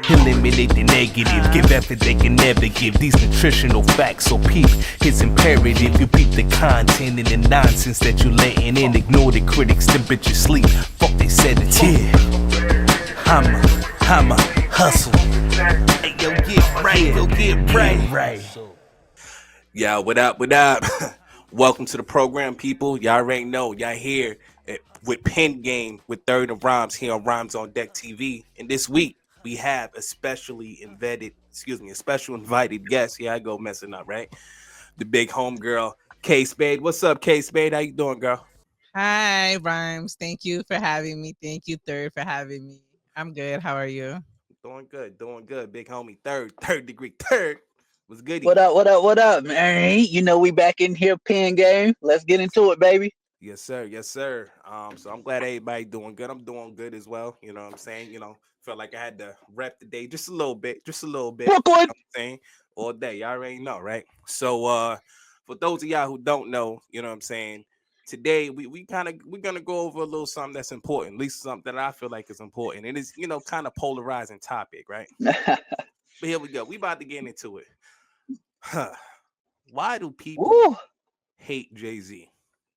Eliminate the negative, give effort they can never give. These nutritional facts, so peep, it's imperative. You beat the content and the nonsense that you letting in. Ignore the critics, then bitch you sleep. Fuck they said it's here. Hammer, hustle. Hey, yo, get right, go get right. Yeah, what up? Welcome to the program, people. Y'all already know, y'all here with Pen Game with Third and Rhymes here on Rhymes on Deck TV. And this week, we have a special invited guest. Here I go messing up, right? The big homegirl, Kay Spade. What's up, Kay Spade? How you doing, girl? Hi, Rhymes. Thank you for having me. Thank you, Third, for having me. I'm good. How are you? Doing good. Big homie, third degree, third. Was goody. What up, man? You know we back in here, Pen Game. Let's get into it, baby. Yes, sir. So I'm glad everybody doing good. I'm doing good as well. You know what I'm saying? Felt like I had to rep the day just a little bit. You know Brooklyn. what I'm saying? All day. Y'all already know, right? So for those of y'all who don't know, you know what I'm saying? Today we're gonna go over a little something that's important, at least something that I feel like is important. It is, kind of polarizing topic, right? But here we go. We about to get into it. Why do people Woo. hate Jay-Z?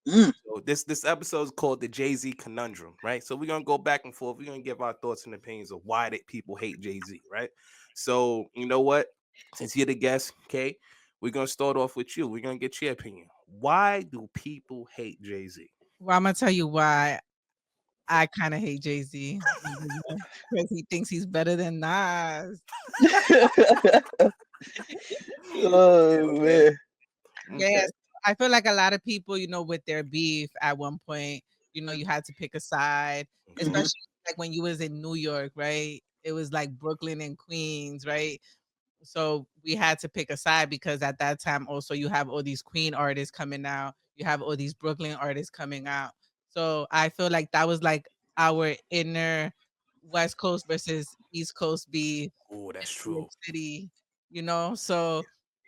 Mm. So this episode is called the Jay-Z Conundrum, right? So we're gonna go back and forth. We're gonna give our thoughts and opinions of why that people hate Jay-Z, right? So you know what? Since you're the guest, okay, we're gonna start off with you. We're gonna get your opinion. Why do people hate Jay-Z? Well, I'm going to tell you why I kind of hate Jay-Z. Because he thinks he's better than Nas. Oh man. Yes. I feel like a lot of people, with their beef at one point, you had to pick a side, especially like when you was in New York, right? It was like Brooklyn and Queens, right? So we had to pick a side because at that time also you have all these Queen artists coming out, you have all these Brooklyn artists coming out. So I feel like that was like our inner West Coast versus East Coast beef Oh, in that's New York true. City, So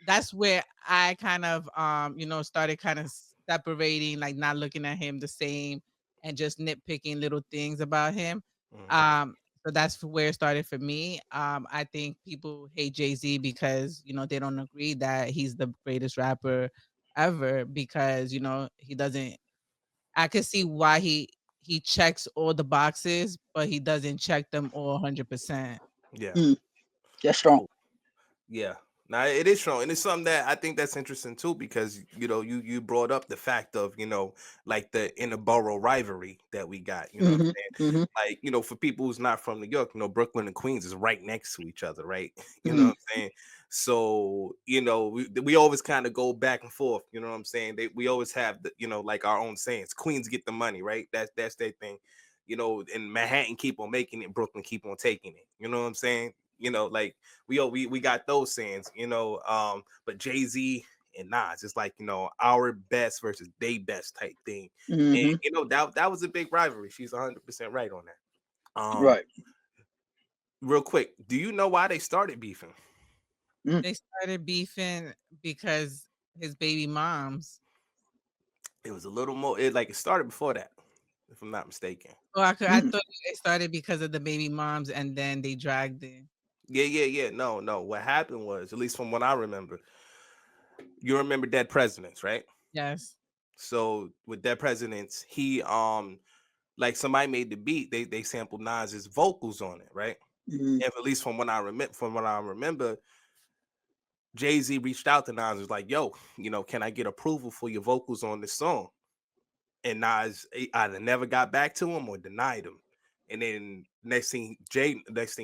that's where I kind of started kind of separating, like not looking at him the same and just nitpicking little things about him. So that's where it started for me. I think people hate Jay-Z because, they don't agree that he's the greatest rapper ever because, he doesn't I could see why he checks all the boxes, but he doesn't check them all 100%. Yeah. Mm. That's strong. Yeah. Now it is strong, and it's something that I think that's interesting too, because you brought up the fact of like the inner borough rivalry that we got. You know what I'm saying? Mm-hmm. Like for people who's not from New York, Brooklyn and Queens is right next to each other, right? You know Mm. what I'm saying? So we always kind of go back and forth. You know what I'm saying? We always have the like our own sayings. Queens get the money, right? That's their thing. And Manhattan keep on making it, Brooklyn keep on taking it. You know what I'm saying? Like we got those sayings, but Jay-Z and Nas, it's like, our best versus they best type thing. And Mm-hmm. that was a big rivalry. She's 100% right on that. Right. Real quick, do you know why they started beefing? They started beefing because his baby moms. It was a little more, it started before that, if I'm not mistaken. Oh, I Mm. thought it started because of the baby moms and then they dragged it. Yeah. No. What happened was, at least from what I remember, you remember Dead Presidents, right? Yes. So with Dead Presidents, he like somebody made the beat, they sampled Nas's vocals on it, right? Mm. And at least from what I remember, Jay-Z reached out to Nas, was like, "Yo, can I get approval for your vocals on this song?" And Nas either never got back to him or denied him. And then next thing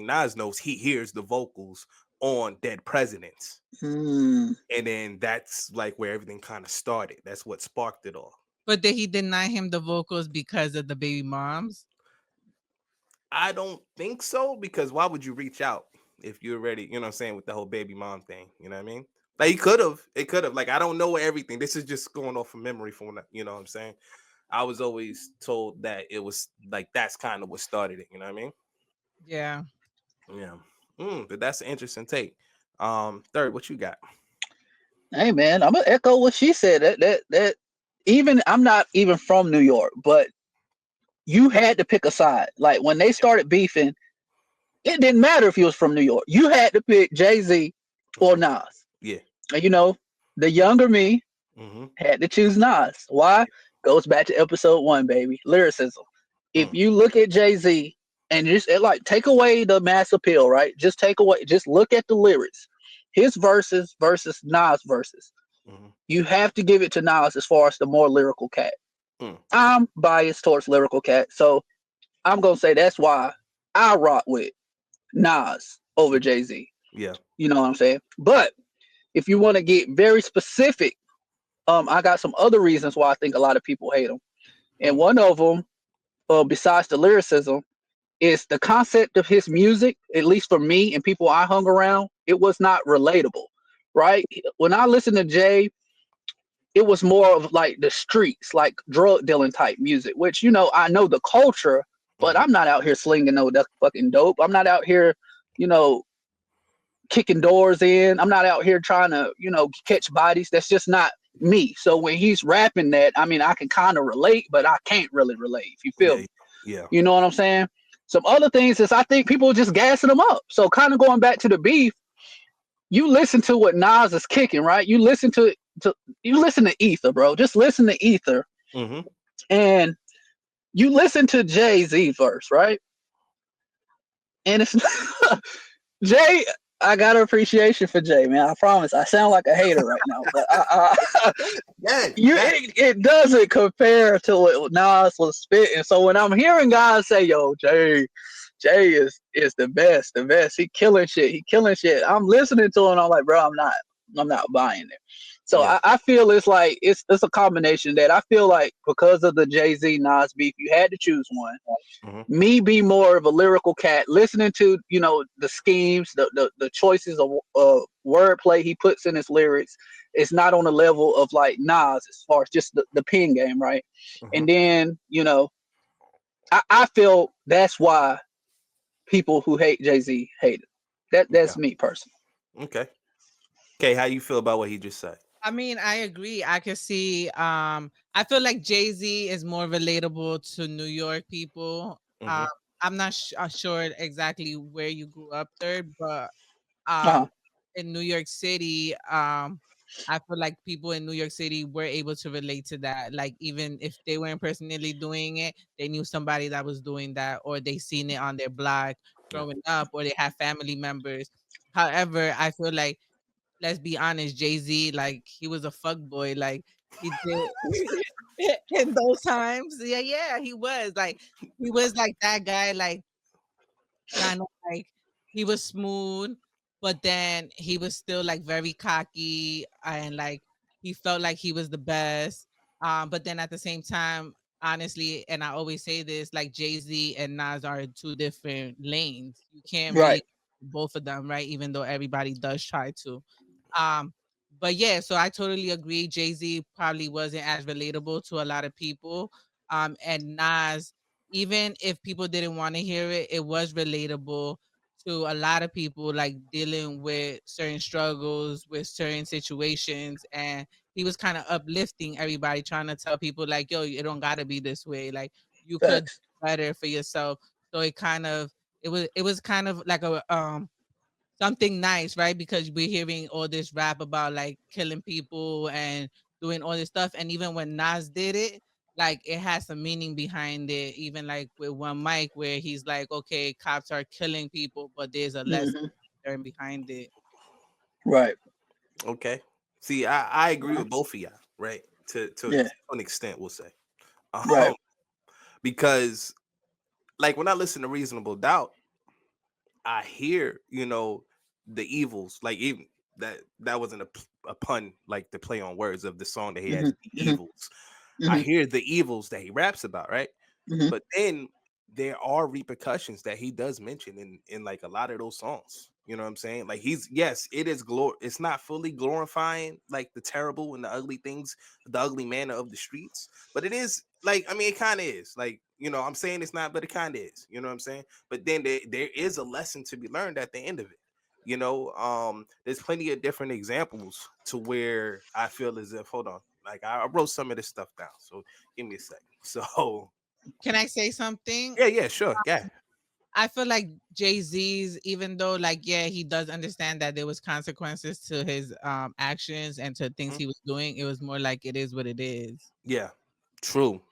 Nas knows, he hears the vocals on Dead Presidents. Mm. And then that's like where everything kind of started. That's what sparked it all. But did he deny him the vocals because of the baby moms? I don't think so, because why would you reach out if you're ready, what I'm saying, with the whole baby mom thing, you know what I mean? Like he could have, it could have. Like, I don't know everything. This is just going off of memory from when you know what I'm saying. I was always told that it was like that's kind of what started it, you know what I mean? Yeah. Yeah. But that's an interesting take. Third, what you got? Hey man, I'm gonna echo what she said. That even I'm not even from New York, but you had to pick a side. Like when they started beefing, it didn't matter if he was from New York. You had to pick Jay-Z or Mhm. Nas. Yeah. And the younger me Mhm. had to choose Nas. Why? Goes back to episode one, baby. Lyricism. If Mm. you look at Jay-Z and just like take away the mass appeal, right? Just look at the lyrics. His verses versus Nas verses. Mhm. You have to give it to Nas as far as the more lyrical cat. Mm. I'm biased towards lyrical cat, so I'm gonna say that's why I rock with Nas over Jay-Z. Yeah. You know what I'm saying? But if you want to get very specific, I got some other reasons why I think a lot of people hate him. And Mm. one of them, besides the lyricism, is the concept of his music. At least for me and people I hung around, it was not relatable. Right? When I listened to Jay, it was more of like the streets, like drug dealing type music. Which I know the culture, but Mhm. I'm not out here slinging no fucking dope. I'm not out here, you know, kicking doors in. I'm not out here trying to, catch bodies. That's just not me. So when he's rapping that, I mean, I can kind of relate, but I can't really relate, if you feel Yeah. me. Yeah. You know what I'm saying? Some other things is I think people are just gassing them up. So kind of going back to the beef, you listen to what Nas is kicking, right? You listen to Ether, bro. Just listen to Ether. Mhm. And you listen to Jay-Z verse, right? And it's Jay, I got an appreciation for Jay, man. I promise. I sound like a hater right now, but Yeah. Yeah. it doesn't compare to what Nas was spitting. So when I'm hearing guys say, "Yo, Jay is the best. He killing shit. He killing shit." I'm listening to him. I'm like, bro, I'm not buying it. So Yeah. I feel it's like it's a combination that I feel like because of the Jay-Z Nas beef, you had to choose one. Mhm. Me be more of a lyrical cat, listening to the schemes, the choices of wordplay he puts in his lyrics. It's not on the level of like Nas as far as just the pen game, right? Mhm. And then I feel that's why people who hate Jay-Z hate it. Yeah. That's me personally. Okay. Okay. How you feel about what he just said? I mean, I agree. I can see. I feel like Jay Z is more relatable to New York people. Um, Mhm. I'm not sure exactly where you grew up there, but Uh-huh. um, in New York City, I feel like people in New York City were able to relate to that. Like even if they weren't personally doing it, they knew somebody that was doing that, or they seen it on their block Yeah. growing up, or they have family members. However, I feel like, let's be honest, Jay-Z, like he was a fuck boy. Like he did in those times. Yeah, yeah, he was like that guy, like kind of like he was smooth, but then he was still like very cocky and like he felt like he was the best. But then at the same time, honestly, and I always say this, like Jay-Z and Nas are in two different lanes. You can't Right. really both of them, right? Even though everybody does try to. Um, but yeah, so I totally agree. Jay-Z probably wasn't as relatable to a lot of people. And Nas, even if people didn't want to hear it, it was relatable to a lot of people, like dealing with certain struggles, with certain situations. And he was kind of uplifting everybody, trying to tell people, like, yo, it don't got to be this way. Like, you could do Facts. better for yourself. So it was kind of like a something nice, right? Because we're hearing all this rap about like killing people and doing all this stuff. And even when Nas did it, like it has some meaning behind it. Even like with one mic where he's like, okay, cops are killing people, but there's a lesson Hmm. learned behind it. Right. Okay. See, I agree Yeah. with both of y'all, right? To Yeah. an extent, we'll say. Right. Um, because like when I listen to Reasonable Doubt, I hear, the evils, like even that wasn't a pun, like the play on words of the song that he Hmm. has, the Hmm. evils. I Hmm. hear the evils that he raps about, right? Hmm. But then there are repercussions that he does mention in like a lot of those songs. You know what I'm saying? Like he's yes, it is it's not fully glorifying like the terrible and the ugly things, the ugly manner of the streets, but it is like I mean it kind of is. Like, I'm saying it's not, but it kind of is. You know what I'm saying? But then there is a lesson to be learned at the end of it. There's plenty of different examples to where I feel as if hold on, like I wrote some of this stuff down. So give me a second. So Can I say something? Yeah, sure. Yeah. I feel like Jay-Z's, even though like yeah, he does understand that there was consequences to his actions and to things Mhm. he was doing, it was more like it is what it is. Yeah. True.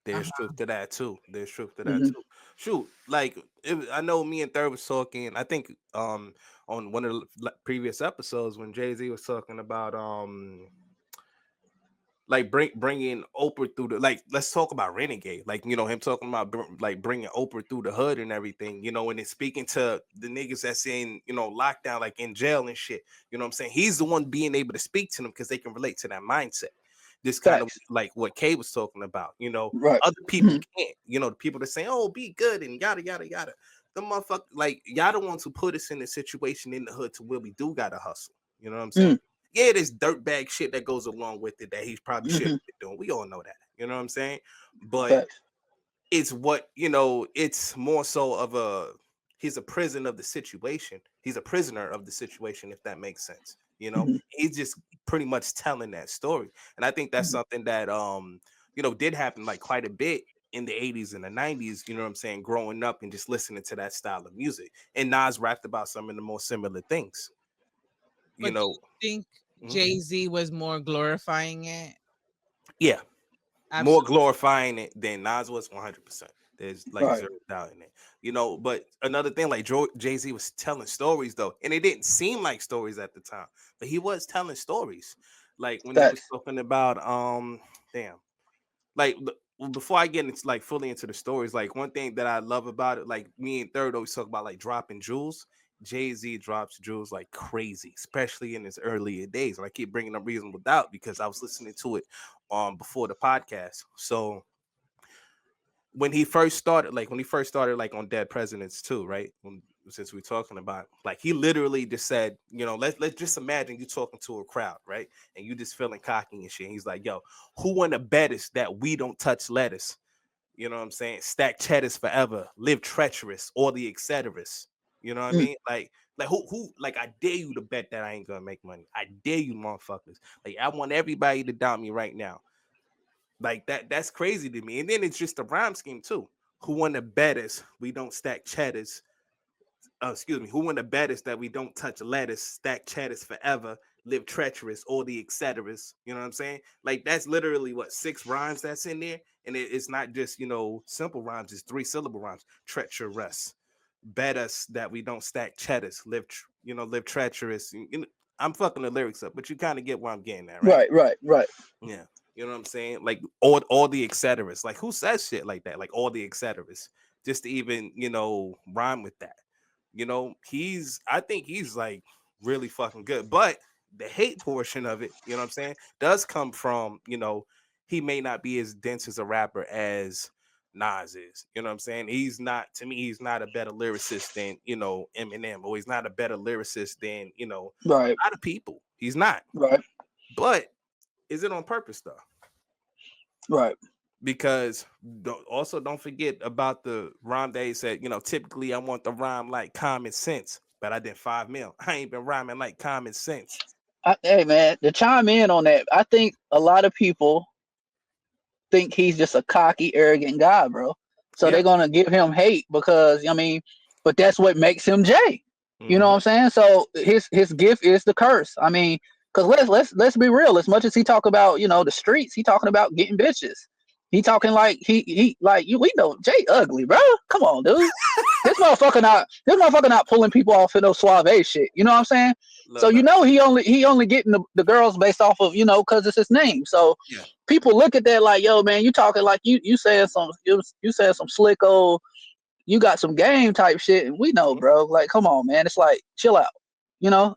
There's Uh-huh. truth to that too. There's truth to that Hmm. too. Shoot, like I know me and Third was talking. I think on one of the previous episodes when Jay Z was talking about like bringing Oprah through the like. Let's talk about Renegade. Like him talking about like bringing Oprah through the hood and everything. And it's speaking to the niggas that's in lockdown, like in jail and shit. You know what I'm saying? He's the one being able to speak to them because they can relate to that mindset. This kind of Facts. like what Kay was talking about. Right. Other people can't. The people that say, "Oh, be good," and yada yada yada. The motherfucker, like y'all the ones who put us in a situation in the hood to where we do gotta hustle. You know what I'm saying? Yeah, there's dirtbag shit that goes along with it that he probably shouldn't Mm-hmm. be doing. We all know that. You know what I'm saying? But Facts. it's what it's more so of he's a prison of the situation. He's a prisoner of the situation, if that makes sense. Hmm. He's just pretty much telling that story. And I think that's something that did happen like quite a bit in the 80s and the 90s, you know what I'm saying, growing up and just listening to that style of music. And Nas rapped about some of the more similar things, you But do know. you think Mhm. Jay-Z was more glorifying it? Yeah, more Absolutely. glorifying it than Nas was 100%. There's like Right. zero doubt in it, But another thing, like Jay Z was telling stories though, and it didn't seem like stories at the time, but he was telling stories. Like when he was Facts. talking about damn, like before I get into like fully into the stories, like one thing that I love about it, like me and Third always talk about like dropping jewels. Jay Z drops jewels like crazy, especially in his earlier days. And I keep bringing up Reasonable Doubt because I was listening to it before the podcast. So when he first started like on Dead Presidents too, right? Since we're talking about like he literally just said, let's just imagine you talking to a crowd, right? And you just feeling cocky and shit. And he's like, yo, who want to bet us that we don't touch lettuce? You know what I'm saying? Stack cheddars forever, live treacherous, or the et ceteras. You know what I Mm. mean? Like who like I dare you to bet that I ain't gonna make money. I dare you, motherfuckers. Like I want everybody to doubt me right now. Like that's crazy to me. And then it's just a rhyme scheme too. Who won the bet us we don't stack cheddars? Excuse me, who won the bet us that we don't touch lettuce, stack cheddars forever, live treacherous, all the et ceteras. You know what I'm saying? Like that's literally what 6 rhymes that's in there. And it's not just simple rhymes, it's 3 syllable rhymes. Treacherous. Bet us that we don't stack cheddars, live treacherous. I'm fucking the lyrics up, but you kind of get where I'm getting at, right? Right. Right. Right. Yeah. You know what I'm saying? Like all the et ceteras. Like who says shit like that? Like all the et ceteras. Just to even, rhyme with that. I think he's like really fucking good. But the hate portion of it, you know what I'm saying, does come from, he may not be as dense as a rapper as Nas is. You know what I'm saying? He's not a better lyricist than, Eminem, or he's not a better lyricist than, Right. a lot of people. He's not. Right. But is it on purpose though? Right. Because don't forget about the rhyme that he said, typically I want the rhyme like common sense, but I did 5 mil. I ain't been rhyming like common sense. Hey man, to chime in on that, I think a lot of people think he's just a cocky, arrogant guy, bro. So Yeah. they're gonna give him hate because I mean, but that's what makes him Jay. You know Mm-hmm. what I'm saying? So his gift is the curse. I mean, because let's be real. As much as he talk about the streets, he talking about getting bitches. He talking like he like you. We know Jay ugly, bro. Come on, dude. This motherfucker not pulling people off in no suave shit. You know what I'm saying? So Look. he only getting the girls based off of because it's his name. So Yeah. people look at that like, yo, man, you talking like you saying you saying some slick old, you got some game type shit, and we know, Mhm. bro. Like, come on, man. It's like chill out,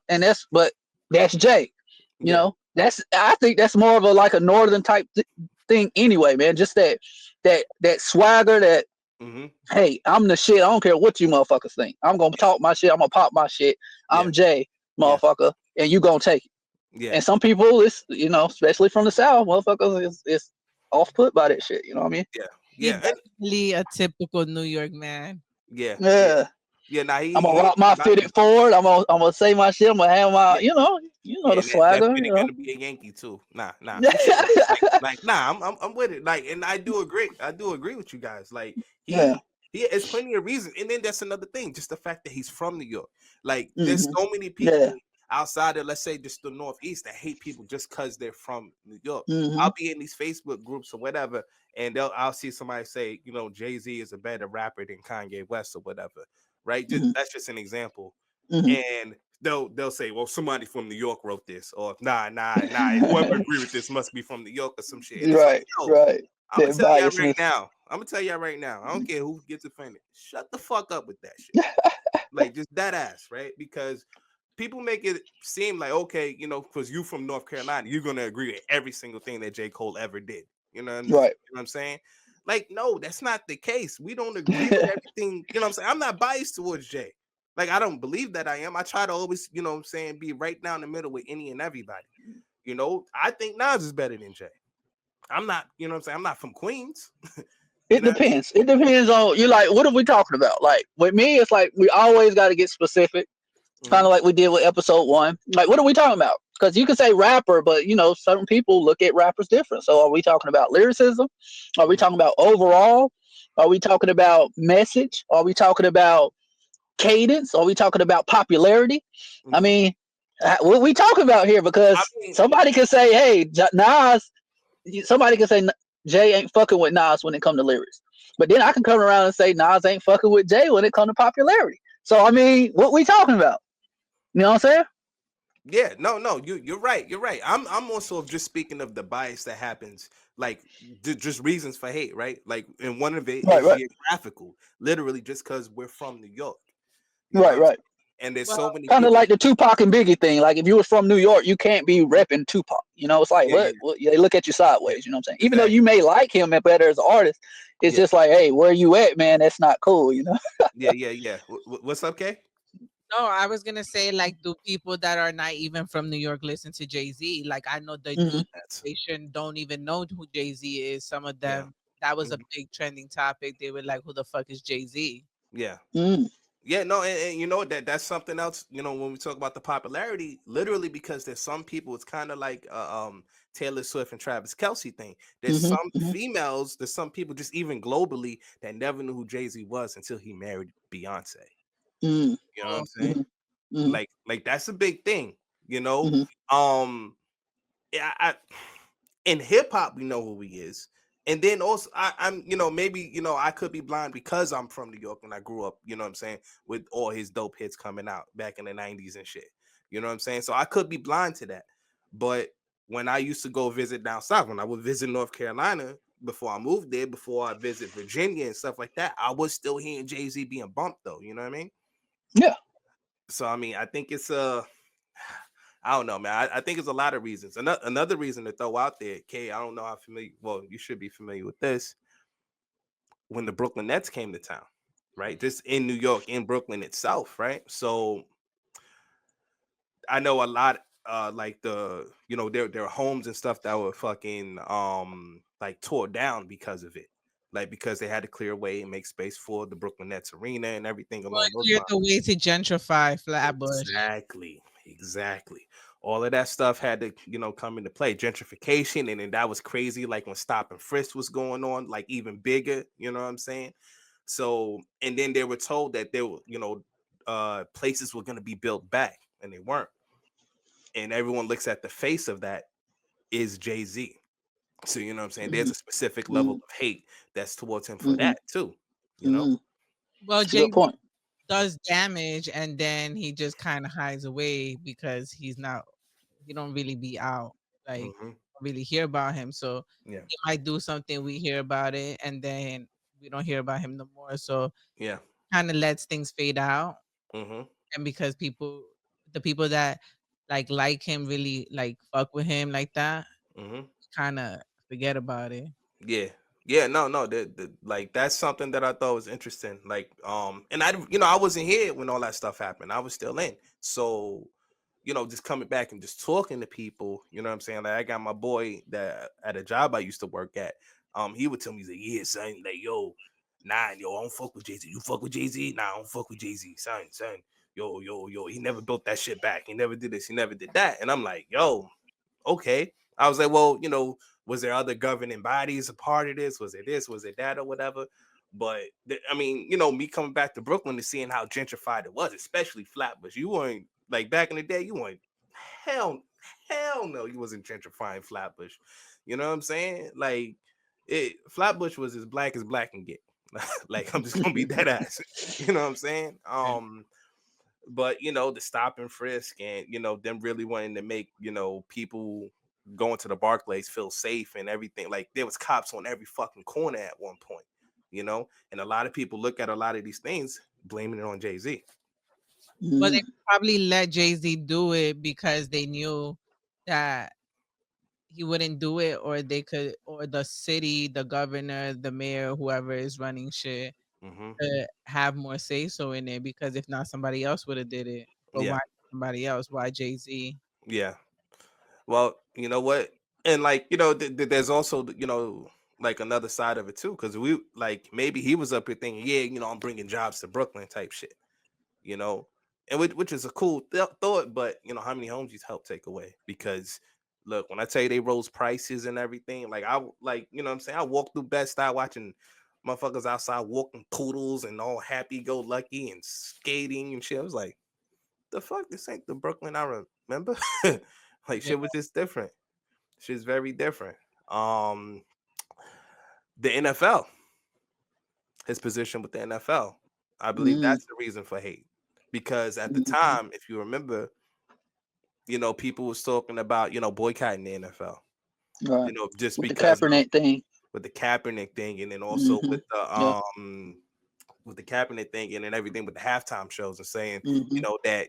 And that's Jay. Yeah. I think that's more of a like a northern type thing anyway, man. Just that swagger, that Mm-hmm. hey, I'm the shit. I don't care what you motherfuckers think. I'm gonna Yeah. talk my shit. I'm gonna pop my shit. Yeah. I'm Jay, Yeah. motherfucker, and you gonna take it. Yeah. And some people, it's especially from the South, motherfuckers is off put by that shit. You know what I mean? Yeah. He Yeah. And definitely a typical New York man. yeah. Yeah. Yeah. Yeah, nah, I'm gonna he rock my about fitted that. forward. I'm gonna say my shit. I'm gonna have my, Yeah, you know yeah, the and that swagger. fit You gonna know. be a Yankee too. Nah, for sure. Nah, I'm with it. Like, and I do agree. I do agree with you guys. Like, Yeah. he has plenty of reasons. And then that's another thing, just the fact that he's from New York. Like, there's Hmm. so many Yeah. people outside of, let's say, just the Northeast that hate people just because they're from New York. Hmm. I'll be in these Facebook groups or whatever, and I'll see somebody say, Jay-Z is a better rapper than Kanye West or whatever. Right? Just Hmm. that's just an example. Hmm. And they'll say, well, somebody from New York wrote this, or nah, whoever agree with this must be from New York or some shit. And it's like, Right. yo, Right. I'm gonna That tell y'all right biasness. now. I'm gonna tell y'all right now. I don't care who gets offended. Shut the fuck up with that shit. Like, just that ass, right? Because people make it seem like, okay, because you from North Carolina, you're gonna agree with every single thing that J. Cole ever did. You know Right. what I'm saying? Like, no, that's not the case. We don't agree with everything. You know what I'm saying? I'm not biased towards Jay. Like, I don't believe that I am. I try to always, what I'm saying, be right down the middle with any and everybody. I think Nas is better than Jay. I'm not, what I'm saying? I'm not from Queens. You It know what I mean? depends. It depends on you. Like, what are we talking about? Like with me, it's like we always got to get specific. Kind Mm-hmm. of like we did with episode 1. Like, what are we talking about? Because you can say rapper, but certain people look at rappers different. So, are we talking about lyricism? Are we Mm-hmm. talking about overall? Are we talking about message? Are we talking about cadence? Are we talking about popularity? I Mm-hmm. mean, what we talking about here? I Because mean, somebody can say, "Hey, Nas." Somebody can say Jay ain't fucking with Nas when it come to lyrics, but then I can come around and say Nas ain't fucking with Jay when it come to popularity. So I mean, what we talking about? You know what I'm saying? yeah, no, you're right. You're right. I'm also just speaking of the bias that happens, like just reasons for hate, right? Like, and one of it Right, is right, geographical, literally just because we're from New York. You know what right, I'm saying? right. And there's Well, so many Kind of people. like the Tupac and Biggie thing. Like if you was from New York, you can't be Mhm. repping Tupac. It's like Yeah, what? yeah, They look at you yeah, sideways. You know what I'm saying? Even though you exactly. may like him and better as an artist, it's Yeah, just like, hey, where you at, man? That's not cool. yeah. What's up, Kay? no, I was gonna say, like, do people that are not even from New York listen to Jay Z? Like, I know the Hmm. new That's generation don't even know who Jay Z is. Some of yeah, them, that was a mhm, big trending topic. They were like, "Who the fuck is Jay Z?" yeah. Mm. Yeah, no, and you know that's something else. When we talk about the popularity, literally because there's some people, it's kind of like Taylor Swift and Travis Kelsey thing. There's Hmm. some Hmm. females, there's some people just even globally that never knew who Jay Z was until he married Beyonce. Mm. You know what Oh, I'm saying? Hmm. Hmm. Like that's a big thing. You know, Hmm. um, yeah, in hip hop we know who he is. And then also I'm maybe I could be blind because I'm from New York and I grew up, what I'm saying, with all his dope hits coming out back in the 90s and shit. You know what I'm saying? So I could be blind to that. But when I used to go visit down south, when I would visit North Carolina before I moved there, before I visit Virginia and stuff like that, I was still hearing Jay-Z being bumped though, you know what I mean? Yeah. So I mean, I think it's I don't know, man. I think it's a lot of reasons. Another reason to throw out there, Kay, I don't know how familiar. Well, you should be familiar with this. When the Brooklyn Nets came to town, right? Just in New York, in Brooklyn itself, right? So I know a lot, like their homes and stuff that were fucking like tore down because of it, like because they had to clear away and make space for the Brooklyn Nets arena and everything well, along those clear lines. the way to gentrify Flatbush. Exactly. All of that stuff had to, come into play. Gentrification, and then that was crazy. Like when Stop and Frisk was going on, like even bigger. You know what I'm saying? So, and then they were told that there were, places were going to be built back, and they weren't. And everyone looks at the face of that is Jay-Z. So you know what I'm saying? There's Hmm. a specific level Hmm. of hate that's towards him for Hmm. that too. You know? Hmm. Well, It's a good Jay point. does damage, and then he just kind of hides away because he don't really be out, like, Hmm. really hear about him. So Yeah. he might do something, we hear about it, and then we don't hear about him no more. So Yeah. kind of lets things fade out, Hmm. and because the people that like him, really like fuck with him like that, Hmm. kind of forget about it. Yeah. Yeah, no, like that's something that I thought was interesting. Like, and I wasn't here when all that stuff happened. I was still in. So, just coming back and just talking to people, you know what I'm saying? Like I got my boy that at a job I used to work at. He would tell me, he's like, yeah, son, like, yo, Nah, yo, I don't fuck with Jay-Z. You fuck with Jay-Z? Nah, I don't fuck with Jay-Z. Son. Yo, he never built that shit back. He never did this, he never did that. And I'm like, yo, okay. I was like, well, was there other governing bodies a part of this? Was it this? Was it that or whatever? But I mean, me coming back to Brooklyn and seeing how gentrified it was, especially Flatbush. You weren't like back in the day, you weren't hell no, you wasn't gentrifying Flatbush. You know what I'm saying? Like Flatbush was as black can get. Like I'm just gonna be dead ass. You know what I'm saying? But the stop and frisk and them really wanting to make people going to the Barclays feel safe and everything. Like there was cops on every fucking corner at one point, and a lot of people look at a lot of these things blaming it on Jay-Z. But they probably let Jay-Z do it because they knew that he wouldn't do it, or they could, or the city, the governor, the mayor, whoever is running shit, could have more say so in it. Because if not, somebody else would have did it. But Yeah. why somebody else? Why Jay-Z? Yeah. Well, you know what? And like, there's also, like another side of it too. Cause we like maybe he was up here thinking, yeah, I'm bringing jobs to Brooklyn type shit, and which is a cool thought. But, how many homes he's helped take away? Because look, when I tell you they rose prices and everything, like what I'm saying? I walked through Bed-Stuy watching motherfuckers outside walking poodles and all happy go lucky and skating and shit. I was like, the fuck, this ain't the Brooklyn I remember. Like Yeah. shit was just different. Shit's very different. The NFL, his position with the NFL, I believe that's the reason for hate. Because at the time, if you remember, people was talking about boycotting the NFL. Right. Just With the because of Kaepernick thing. with the Kaepernick thing, and then also with Yeah. the Kaepernick thing, and then everything with the halftime shows, and saying that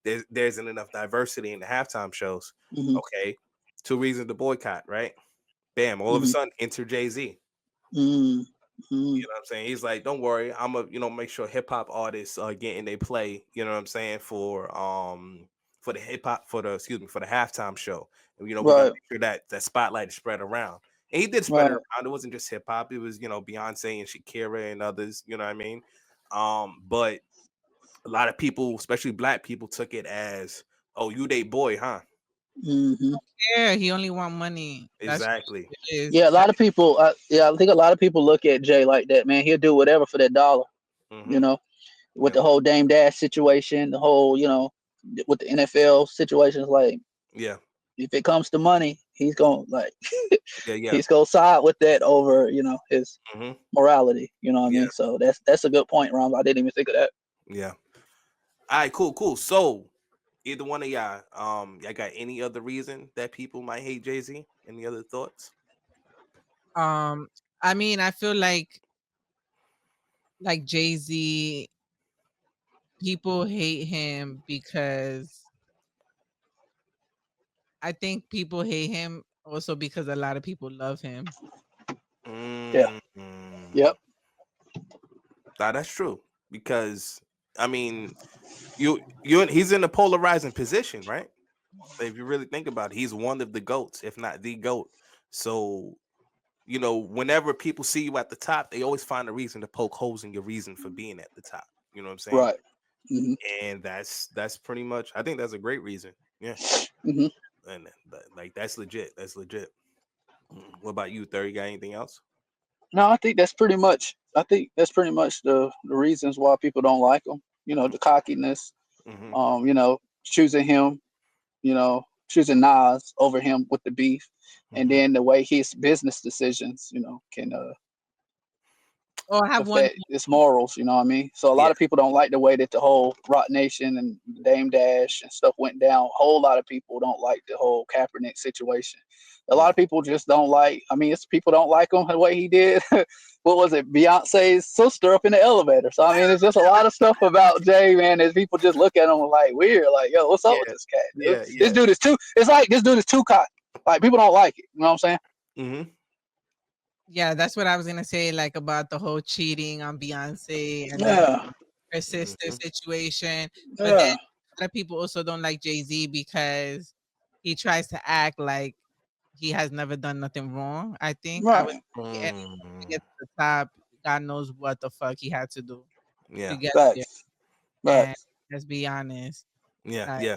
there isn't enough diversity in the halftime shows. Okay, 2 reasons to boycott, right? Bam! All of a sudden, enter Jay-Z. You know what I'm saying? He's like, don't worry, I'm a make sure hip hop artists are getting they play. You know what I'm saying for the hip hop for the halftime show. And, we gotta Right. make sure that spotlight is spread around. And he did spread it Right. around. It wasn't just hip hop. It was Beyonce and Shakira and others. You know what I mean? But a lot of people, especially black people, took it as, oh, you they boy, huh? Yeah, he only want money. That's what Exactly. it is. Yeah, a lot of people. I think a lot of people look at Jay like that. Man, he'll do whatever for that dollar. You Mm-hmm. know, with Yep. the whole Dame Dash situation, the whole with the NFL situations. Like, Yeah. if it comes to money, he's gonna like Yeah. he's gonna side with that over his Mm-hmm. morality. You know what I Yeah. mean? So that's a good point, Ron. I didn't even think of that. Yeah. All right, cool. So either one of y'all, y'all got any other reason that people might hate Jay-Z? Any other thoughts? I mean, I feel like Jay-Z, people hate him because I think people hate him also because a lot of people love him. Yeah. Mm-hmm. Yep. That's true. Because I mean, he's in a polarizing position, right? If you really think about it, he's one of the GOATs, if not the GOAT. So, whenever people see you at the top, they always find a reason to poke holes in your reason for being at the top. You know what I'm saying? Right. Hmm. And that's pretty much, I think that's a great reason. Yeah. Hmm. And like that's legit. That's legit. What about you, 30? Got anything else? No, I think that's pretty much. I think that's pretty much the reasons why people don't like him. The cockiness. Mm-hmm. Choosing him. Choosing Nas over him with the beef, and Mm-hmm. then the way his business decisions, can Oh, I have one. affect its morals. You know what I mean? So a Yeah. lot of people don't like the way that the whole Rock Nation and Dame Dash and stuff went down. A whole lot of people don't like the whole Kaepernick situation. A lot of people just don't like. I mean, it's people don't like him the way he did. What was it? Beyonce's sister up in the elevator. So I mean, it's just a lot of stuff about Jay, man. As people just look at him like weird, like, yo, what's up with Yeah. this cat? Yeah. This Yeah. dude is too. It's like this dude is too cocky. Like people don't like it. You know what I'm saying? Mm-hmm. Yeah, that's what I was gonna say, like about the whole cheating on Beyonce and then Yeah. her sister Mm-hmm. situation. But then Yeah. a lot of people also don't like Jay-Z because he tries to act like he has never done nothing wrong. I think I would Right. say anyone to Mm-hmm. get to the top God knows what the fuck he had to do to Yeah. get there. Facts. And Facts. let's be honest, Yeah. like Yeah.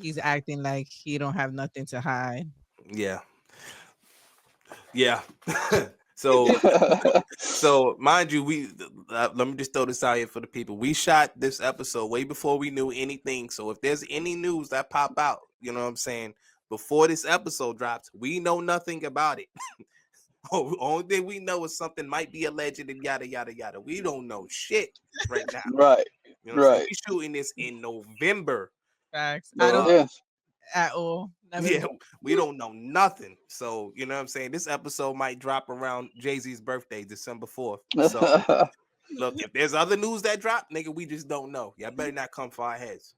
he's acting like he don't have nothing to hide. Yeah. Yeah. so So, mind you, let me just throw this out here for the people. We shot this episode way before we knew anything. So, if there's any news that pop out, you know what I'm saying, before this episode drops, we know nothing about it. Only thing we know is something might be alleged and yada yada yada. We don't know shit right now. Right. You know what I'm saying? Right. We shooting this in November. Facts. I There don't it is. at all. Never Yeah, knew. we don't know nothing. So, you know what I'm saying? This episode might drop around Jay-Z's birthday, December 4th. So, look, if there's other news that drop, nigga, we just don't know. Y'all better not come for our heads.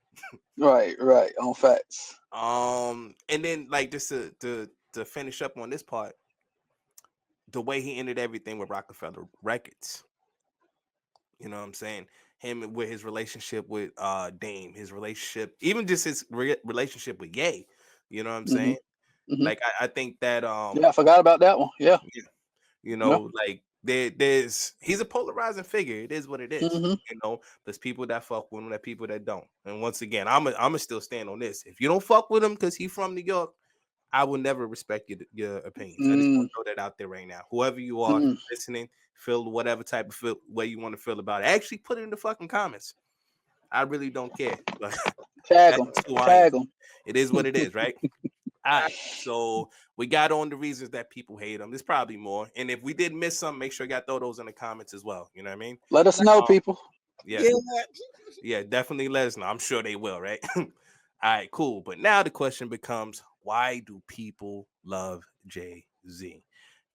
Right. Right. On facts. And then like just to finish up on this part, the way he ended everything with Rockefeller Records. You know what I'm saying? Him with his relationship with Dame, his relationship, even just his relationship with Ye. You know what I'm Hmm. saying? Hmm. Like I think that Yeah, I forgot about that one. Yeah. you Yeah. know, like there's he's a polarizing figure. It is what it is. Hmm. You know, there's people that fuck with him, there's people that don't. And once again, I'm still stand on this. If you don't fuck with him because he's from New York, I will never respect your opinions. I just want Mm. to throw that out there right now. Whoever you are Mm. listening, feel whatever type of way you want to feel about it. Actually, put it in the fucking comments. I really don't care. But Tag that's them. just who I am. Tag them. It is what it is, right? All right, so we got on the reasons that people hate him. There's probably more, and if we did miss some, make sure you got throw those in the comments as well. You know what I mean? Let us know, Um, people. yeah, Yeah. yeah, definitely let us know. I'm sure they will, right? All right, cool. But now the question becomes, why do people love Jay-Z?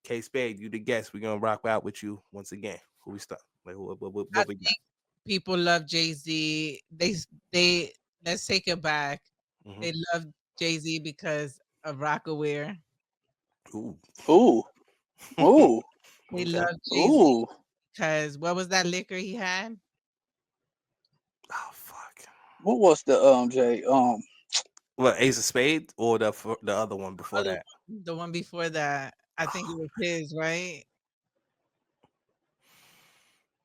Kay Spade, you the guest. We're gonna rock out with you once again. Who we start? Like, I what we got? think people love Jay-Z. They let's take it back. Mm-hmm. They love Jay-Z because of Rockaware. Ooh. Ooh. Ooh. They Okay. love Jay-Z Ooh. because what was that liquor he had? Oh fuck. What was the Jay? What, Ace of Spades or the other one before Other that? the one before that. I think it was his, right?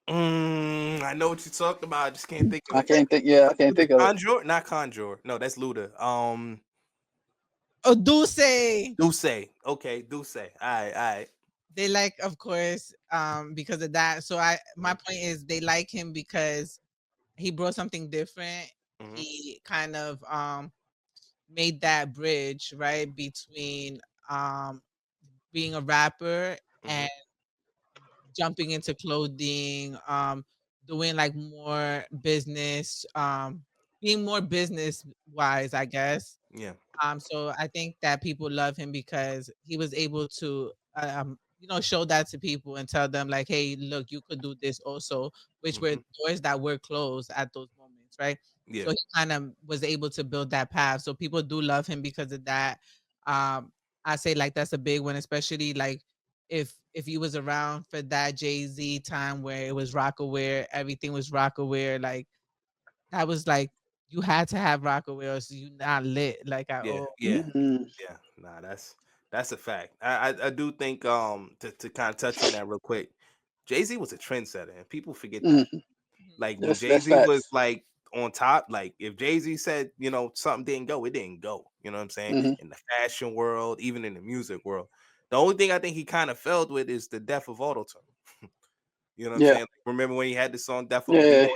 I know what you talked about. I just can't think of I it. can't think. Yeah, I can't Was it think of it. Conjure? Not Conjure. No, that's Luda. Oh, Duce. Duce. Okay, Duce. All right, all right. They like, of course, because of that. So my Mhm, point is they like him because he brought something different. mhm, He kind of made that bridge, right, between being a rapper mhm. and jumping into clothing, doing like more business, being more business wise, I guess. Yeah, So I think that people love him because he was able to, show that to people and tell them like, hey, look, you could do this also, which were mhm, doors that were closed at those moments, right? yeah, So he kind of was able to build that path. So people do love him because of that. Um, I say like that's a big one, especially like if he was around for that Jay-Z time where it was Rockaware, everything was Rockaware, like that was like you had to have Rockaway or else you not lit like at yeah, all. yeah, Mm. yeah. Nah, that's a fact. I do think to kind of touch on that real quick. Jay-Z was a trendsetter, and people forget that. Mm. Mhm. Like when That's Jay-Z was facts. like on top, like if Jay-Z said, something didn't go, it didn't go. You know what I'm saying? Hmm. In the fashion world, even in the music world. The only thing I think he kind of failed with is the death of autotune. You know what I'm Yeah. saying? Like, remember when he had the song Death of Yeah. D-Lo?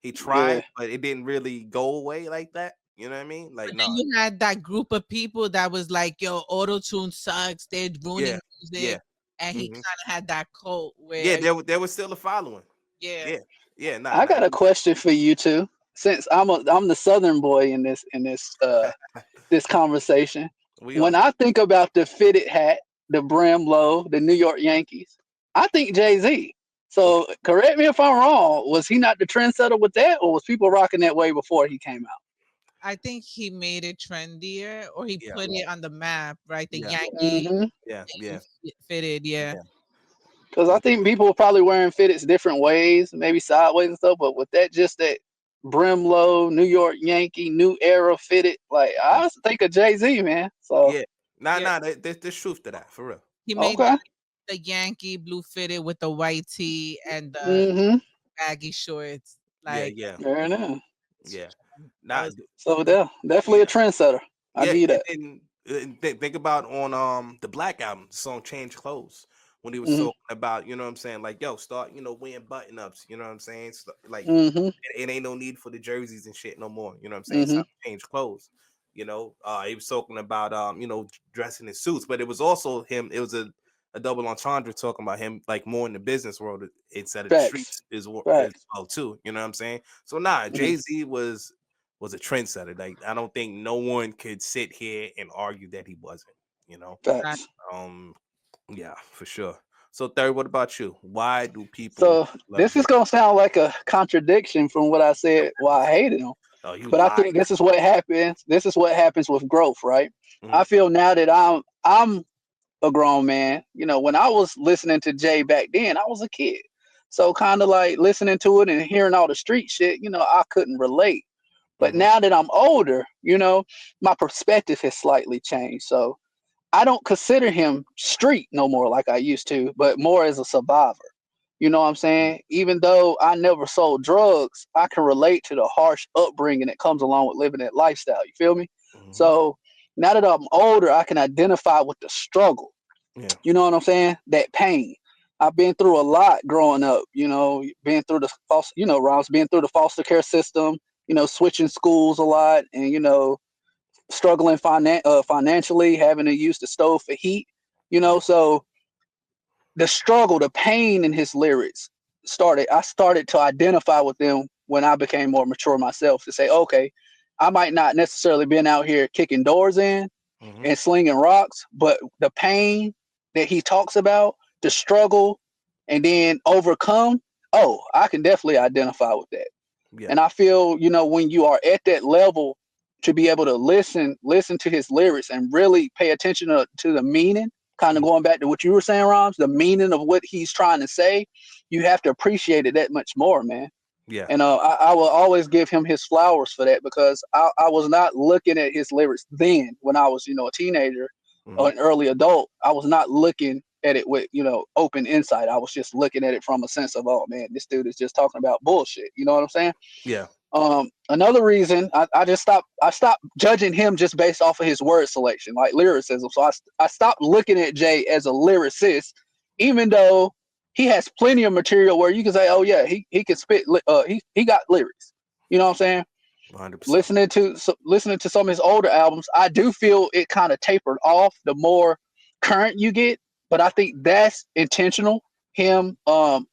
He Yeah. tried, but it didn't really go away like that. You know what I mean? Like, But then no. you had that group of people that was like, "Yo, auto tune sucks. They're Yeah. ruining Yeah. music," and he Hmm. kind of had that cult Yeah, where, there was still a following. yeah, Yeah. Yeah. Nah, I nah. got a question for you too. Since I'm the Southern boy in this conversation. We When are. I think about the fitted hat, the brim low, the New York Yankees, I think Jay-Z. Okay. So correct me if I'm wrong. Was he not the trendsetter with that, or was people rocking that way before he came out? I think he made it trendier or he Yeah. put it on the map, right? The Yeah. Yankee Hmm. Yeah. Yeah. fitted, yeah. Yeah. Because I Yeah. think people were probably wearing fitteds different ways, maybe sideways and stuff. But with that brim low New York Yankee new era fitted, like Yeah. I was think of Jay-Z, man. So Yeah. Nah, Yeah, nah. There's truth to that for real. he made okay, the Yankee blue fitted with the white tee and the Mm-hmm. baggy shorts. Yeah, Like yeah, Fair enough. yeah. that Not was So yeah, definitely a yeah. trendsetter. I Yeah, give you and that. then think about on the Black album, the song "Change Clothes," when he was Mm-hmm. talking about, you know what I'm saying, like, yo, start, wearing button ups, you know what I'm saying, like, Mm-hmm. it ain't no need for the jerseys and shit no more, you know what I'm saying. It's Mm-hmm. time to change clothes. He was talking about dressing in suits, but it was also him. It was a double entendre talking about him like more in the business world instead of the Facts. streets as Facts. well too. You know what I'm saying? So nah, Mm-hmm. Jay-Z was a trendsetter. Like I don't think no one could sit here and argue that he wasn't. You know, that. Facts. um, yeah, for sure. So, Third, what about you? Why do people So love this is Jay? gonna sound like a contradiction from what I said. Why I hated him, Oh, you but I liar. think this is what happens. This is what happens with growth, right? Hmm. I feel now that I'm a grown man. When I was listening to Jay back then, I was a kid. So kind of like listening to it and hearing all the street shit, I couldn't relate. But Hmm. now that I'm older, my perspective has slightly changed. So I don't consider him street no more like I used to, but more as a survivor. You know what I'm saying? Even though I never sold drugs, I can relate to the harsh upbringing that comes along with living that lifestyle. You feel me? Hmm. So now that I'm older, I can identify with the struggle. Yeah. You know what I'm saying? That pain. I've been through a lot growing up. Been through the foster, Rob's been through the foster care system. Switching schools a lot, and struggling financially, having to use the stove for heat. Yeah. So the struggle, the pain in his lyrics I started to identify with them when I became more mature myself to say, okay, I might not necessarily been out here kicking doors in Hmm. and slinging rocks, but the pain that he talks about, the struggle, and then overcome, oh, I can definitely identify with that. Yeah. And I feel, when you are at that level, to be able to listen to his lyrics and really pay attention to the meaning, kind of Mhm. going back to what you were saying, Roms, the meaning of what he's trying to say, you have to appreciate it that much more, man. Yeah. And I will always give him his flowers for that because I was not looking at his lyrics then when I was, a teenager or Hmm. an early adult. I was not looking at it with, open insight. I was just looking at it from a sense of, oh man, this dude is just talking about bullshit. You know what I'm saying? Yeah. Another reason I stopped judging him just based off of his word selection, like lyricism. So I stopped looking at Jay as a lyricist, even though he has plenty of material where you can say, oh yeah, he can spit. He got lyrics. You know what I'm saying? 100%. Listening to some of his older albums, I do feel it kind of tapered off the more current you get, but I think that's intentional. Him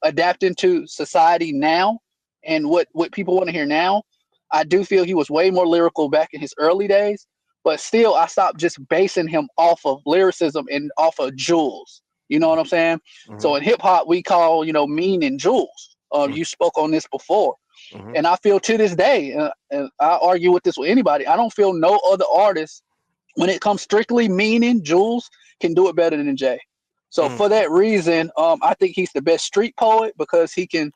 adapting to society now and what people want to hear now. I do feel he was way more lyrical back in his early days, but still, I stopped just basing him off of lyricism and off of jewels. You know what I'm saying? Hmm. So in hip hop, we call meaning jewels. Hmm. You spoke on this before. Hmm. And I feel to this day, and I argue with this with anybody, I don't feel no other artist, when it comes strictly meaning, Jules can do it better than Jay. So Hmm. for that reason, I think he's the best street poet because he can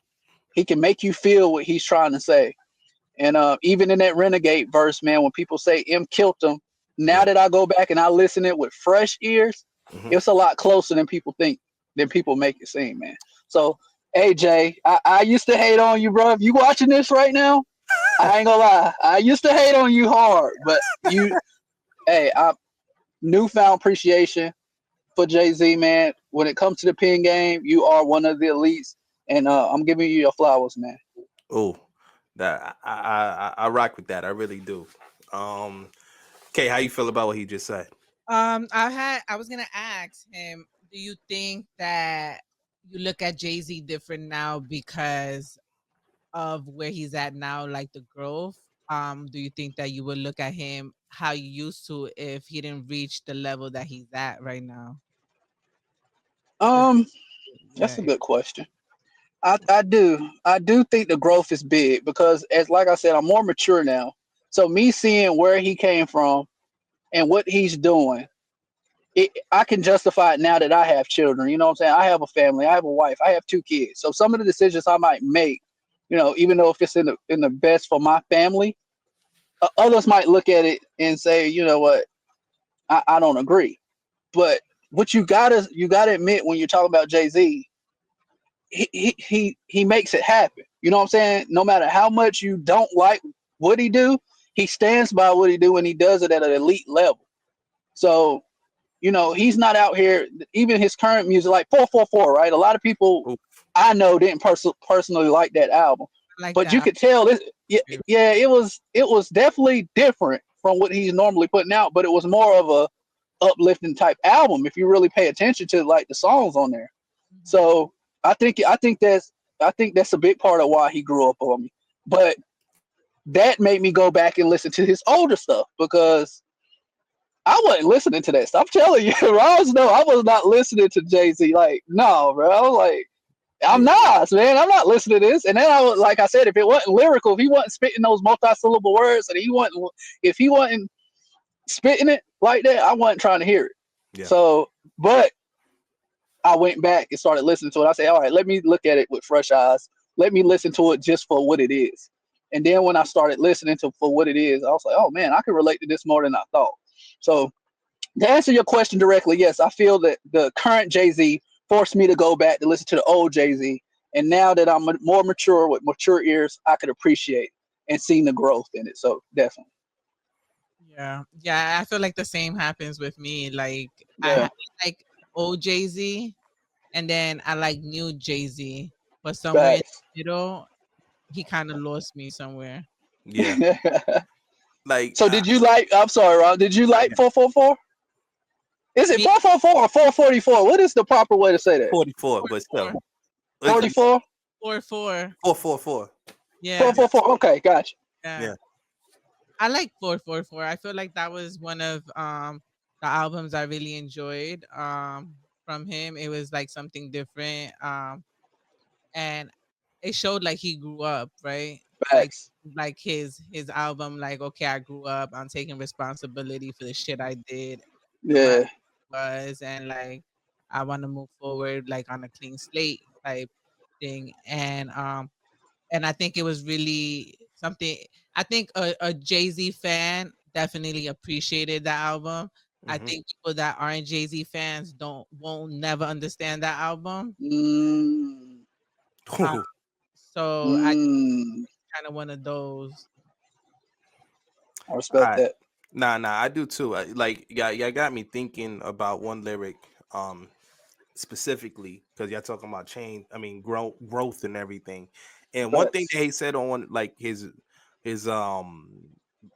make you feel what he's trying to say. And even in that Renegade verse, man, when people say M killed him, now Yeah. that I go back and I listen it with fresh ears, Hmm. it's a lot closer than people think, than people make it seem, man. So, hey, Jay, I used to hate on you, bro. If you watching this right now, I ain't gonna lie. I used to hate on you hard, but hey, I newfound appreciation for Jay Z, man. When it comes to the pen game, you are one of the elites, and I'm giving you your flowers, man. Oh, that I rock with that. I really do. Um, Kay, how you feel about what he just said? I was gonna ask him, do you think that you look at Jay-Z different now because of where he's at now, like the growth? Do you think that you would look at him how you used to if he didn't reach the level that he's at right now? That's Um, that's yeah. a good question. I do think the growth is big because, as like I said, I'm more mature now. So me seeing where he came from and what he's doing, I can justify it now that I have children. You know what I'm saying? I have a family. I have a wife. I have 2 kids. So some of the decisions I might make, even though if it's in the best for my family, others might look at it and say, you know what, I don't agree. But what you gotta admit when you're talking about Jay-Z, he makes it happen. You know what I'm saying? No matter how much you don't like what he do, he stands by what he do and he does it at an elite level. So, you know, he's not out here, even his current music, like 444, right? A lot of people Oof. I know didn't personally like that album. Like But you that. could tell this, yeah, it was definitely different from what he's normally putting out, but it was more of a uplifting type album if you really pay attention to like the songs on there. Mhm. So I think that's a big part of why he grew up on me. But that made me go back and listen to his older stuff because I wasn't listening to that stuff. I'm telling you, Ross, no, I was not listening to Jay-Z. Like, no, bro. I was like, I'm Yeah. Nas, man. I'm not listening to this. And then I was, like I said, if it wasn't lyrical, if he wasn't spitting those multi-syllable words, and if he wasn't spitting it like that, I wasn't trying to hear it. Yeah. So, but I went back and started listening to it. I said, all right, let me look at it with fresh eyes. Let me listen to it just for what it is. And then when I started listening to for what it is, I was like, oh man, I can relate to this more than I thought. So to answer your question directly, yes, I feel that the current Jay-Z forced me to go back to listen to the old Jay-Z. And now that I'm more mature with mature ears, I could appreciate and see the growth in it. So definitely. Yeah, yeah. I feel like the same happens with me. Like Yeah. like old Jay Z, and then I like new Jay Z, but somewhere in Facts. the middle, he kind of lost me somewhere. Yeah. Like So did you like, I'm sorry, Rob, did you like yeah, 444? Is it Me, 444 or 444? What is the proper way to say that? 44, four, but four, still. It's 44? 4, 4. 444. Yeah, Yeah. 444. Okay, gotcha. yeah. Yeah. I like 444. I feel like that was one of the albums I really enjoyed from him. It was like something different. And it showed like he grew up, right? Like Facts. his album, like, okay, I grew up, I'm taking responsibility for the shit I did, no matter Yeah. what it was, and like I want to move forward like on a clean slate type thing. And I think it was really something. I think a Jay-Z fan definitely appreciated that album. I Hmm. think people that aren't Jay-Z fans won't never understand that album. Mm, Uh, so I mm, kind of one of those. I respect I that. nah, I do too. Like, yeah, got me thinking about one lyric, um, specifically because y'all talking about change. I mean, growth and everything. And one thing Facts. that he said on like his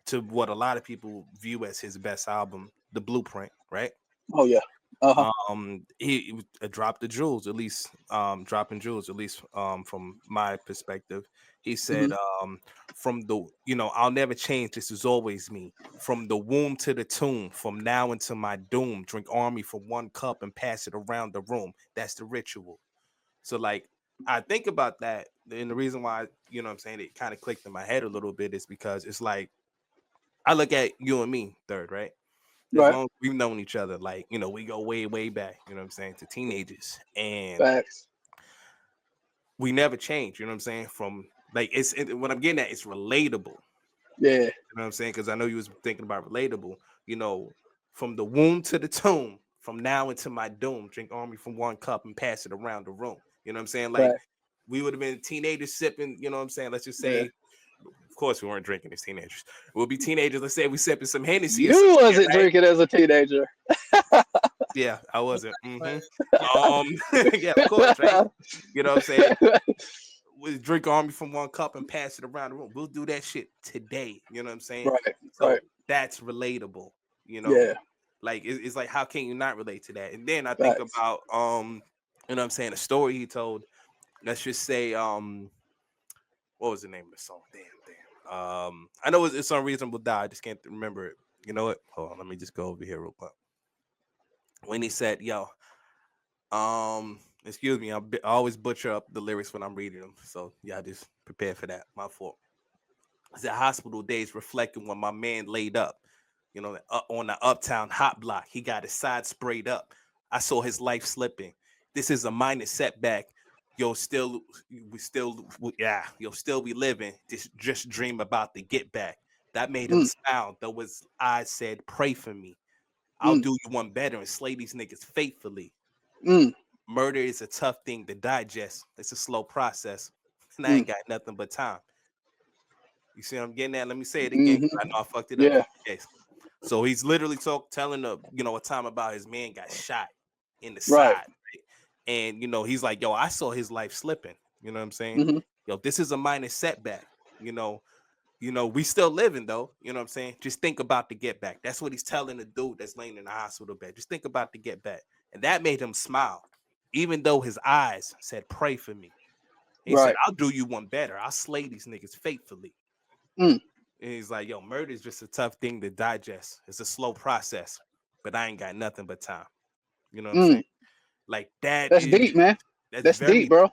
to what a lot of people view as his best album, The Blueprint, right? Oh yeah. Uh huh. He dropped the jewels, at least dropping jewels, at least from my perspective. He said, Hmm. from the, I'll never change, this is always me. From the womb to the tomb, from now until my doom, drink army from one cup and pass it around the room. That's the ritual. So like I think about that, and the reason why, what I'm saying, it kind of clicked in my head a little bit is because it's like I look at you and me, third, right? As Right. long as we've known each other, like, we go way, way back, what I'm saying, to teenagers. And Facts. we never change, what I'm saying? From like what I'm getting at is relatable. Yeah. You know what I'm saying? Because I know you was thinking about relatable, you know, from the womb to the tomb, from now into my doom, drink army from one cup and pass it around the room. You know what I'm saying? Like Facts. we would have been teenagers sipping, you know what I'm saying? Let's just Yeah. say, of course, we weren't drinking as teenagers. We'll be teenagers. Let's say we sipping some Hennessy or some You shit, wasn't right? drinking as a teenager. Yeah, I wasn't. But Yeah, of course, right? You know what I'm saying? We drink army from one cup and pass it around the room. We'll do that shit today. You know what I'm saying? Right. Right. So that's relatable. You know, Yeah. like it's like how can you not relate to that? And then I think Facts. about you know what I'm saying, a story he told. Let's just say what was the name of the song? Damn. I know it's Unreasonable Doubt. I just can't remember it. You know what? Hold on, let me just go over here real quick. When he said, "Yo, excuse me, I always butcher up the lyrics when I'm reading them, so y'all just prepare for that. My fault." The hospital days reflecting when my man laid up, on the uptown hot block. He got his side sprayed up. I saw his life slipping. This is a minor setback. You'll still be living. Just dream about the get back. That made him Mm, smile, though his eyes said, "Pray for me." I'll do you one better and slay these niggas faithfully. Mm. Murder is a tough thing to digest. It's a slow process, and I Mm. ain't got nothing but time. You see what I'm getting at? Let me say it again, because I Mm-hmm. know I fucked it up. Yeah. Yes. So he's literally telling a time about his man got shot in the Right. side, right? And he's like, yo, I saw his life slipping. You know what I'm saying? Mm-hmm. Yo, this is a minor setback. We still living though. You know what I'm saying? Just think about the get back. That's what he's telling the dude that's laying in the hospital bed. Just think about the get back. And that made him smile, even though his eyes said, pray for me. He said, Right. I'll do you one better. I'll slay these niggas faithfully. Mm. And he's like, yo, murder is just a tough thing to digest. It's a slow process, but I ain't got nothing but time. You know what I'm saying? Mm. Like that That's is deep, man. that's That's very deep, bro. deep.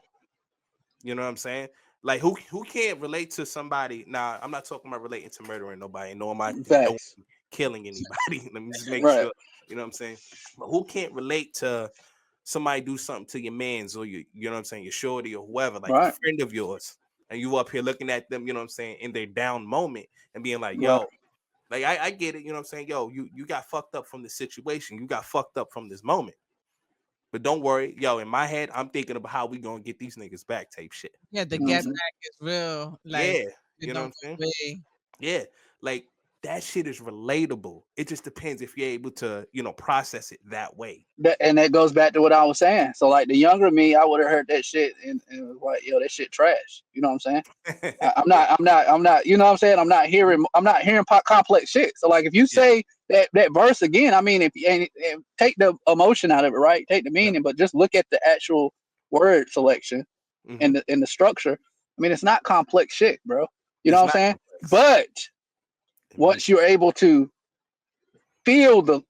You know what I'm saying? Like who can't relate to somebody? Now, I'm not talking about relating to murdering nobody, nor am I condoning Facts. killing anybody. Let me just make Right. sure, you know what I'm saying? But who can't relate to somebody do something to your mans or you know what I'm saying, your shorty or whoever, like a Right. friend of yours, and you up here looking at them, you know what I'm saying, in their down moment and being like, Right. yo, like I get it, you know what I'm saying? Yo, you got fucked up from the situation. You got fucked up from this moment. But don't worry, yo, in my head, I'm thinking about how we gonna get these niggas back type shit. Yeah, the You know what I'm get Mm-hmm. saying? back is real. Like Yeah. it You know what don't I'm saying? go away. Yeah. Like that shit is relatable. It just depends if you're able to, process it that way. And that goes back to what I was saying. So like the younger me, I would have heard that shit and was like, yo, that shit trash. You know what I'm saying? I'm Yeah. not. I'm not. I'm not. You know what I'm saying? I'm not hearing. I'm not hearing complex shit. So like, if you Yeah. say that verse again, I mean, if and take the emotion out of it, right? Take the Yeah. meaning, but just look at the actual word selection Mm-hmm. and the structure. I mean, it's not complex shit, bro. You know It's what I'm not saying? complex. But Mhm. once you're able to feel the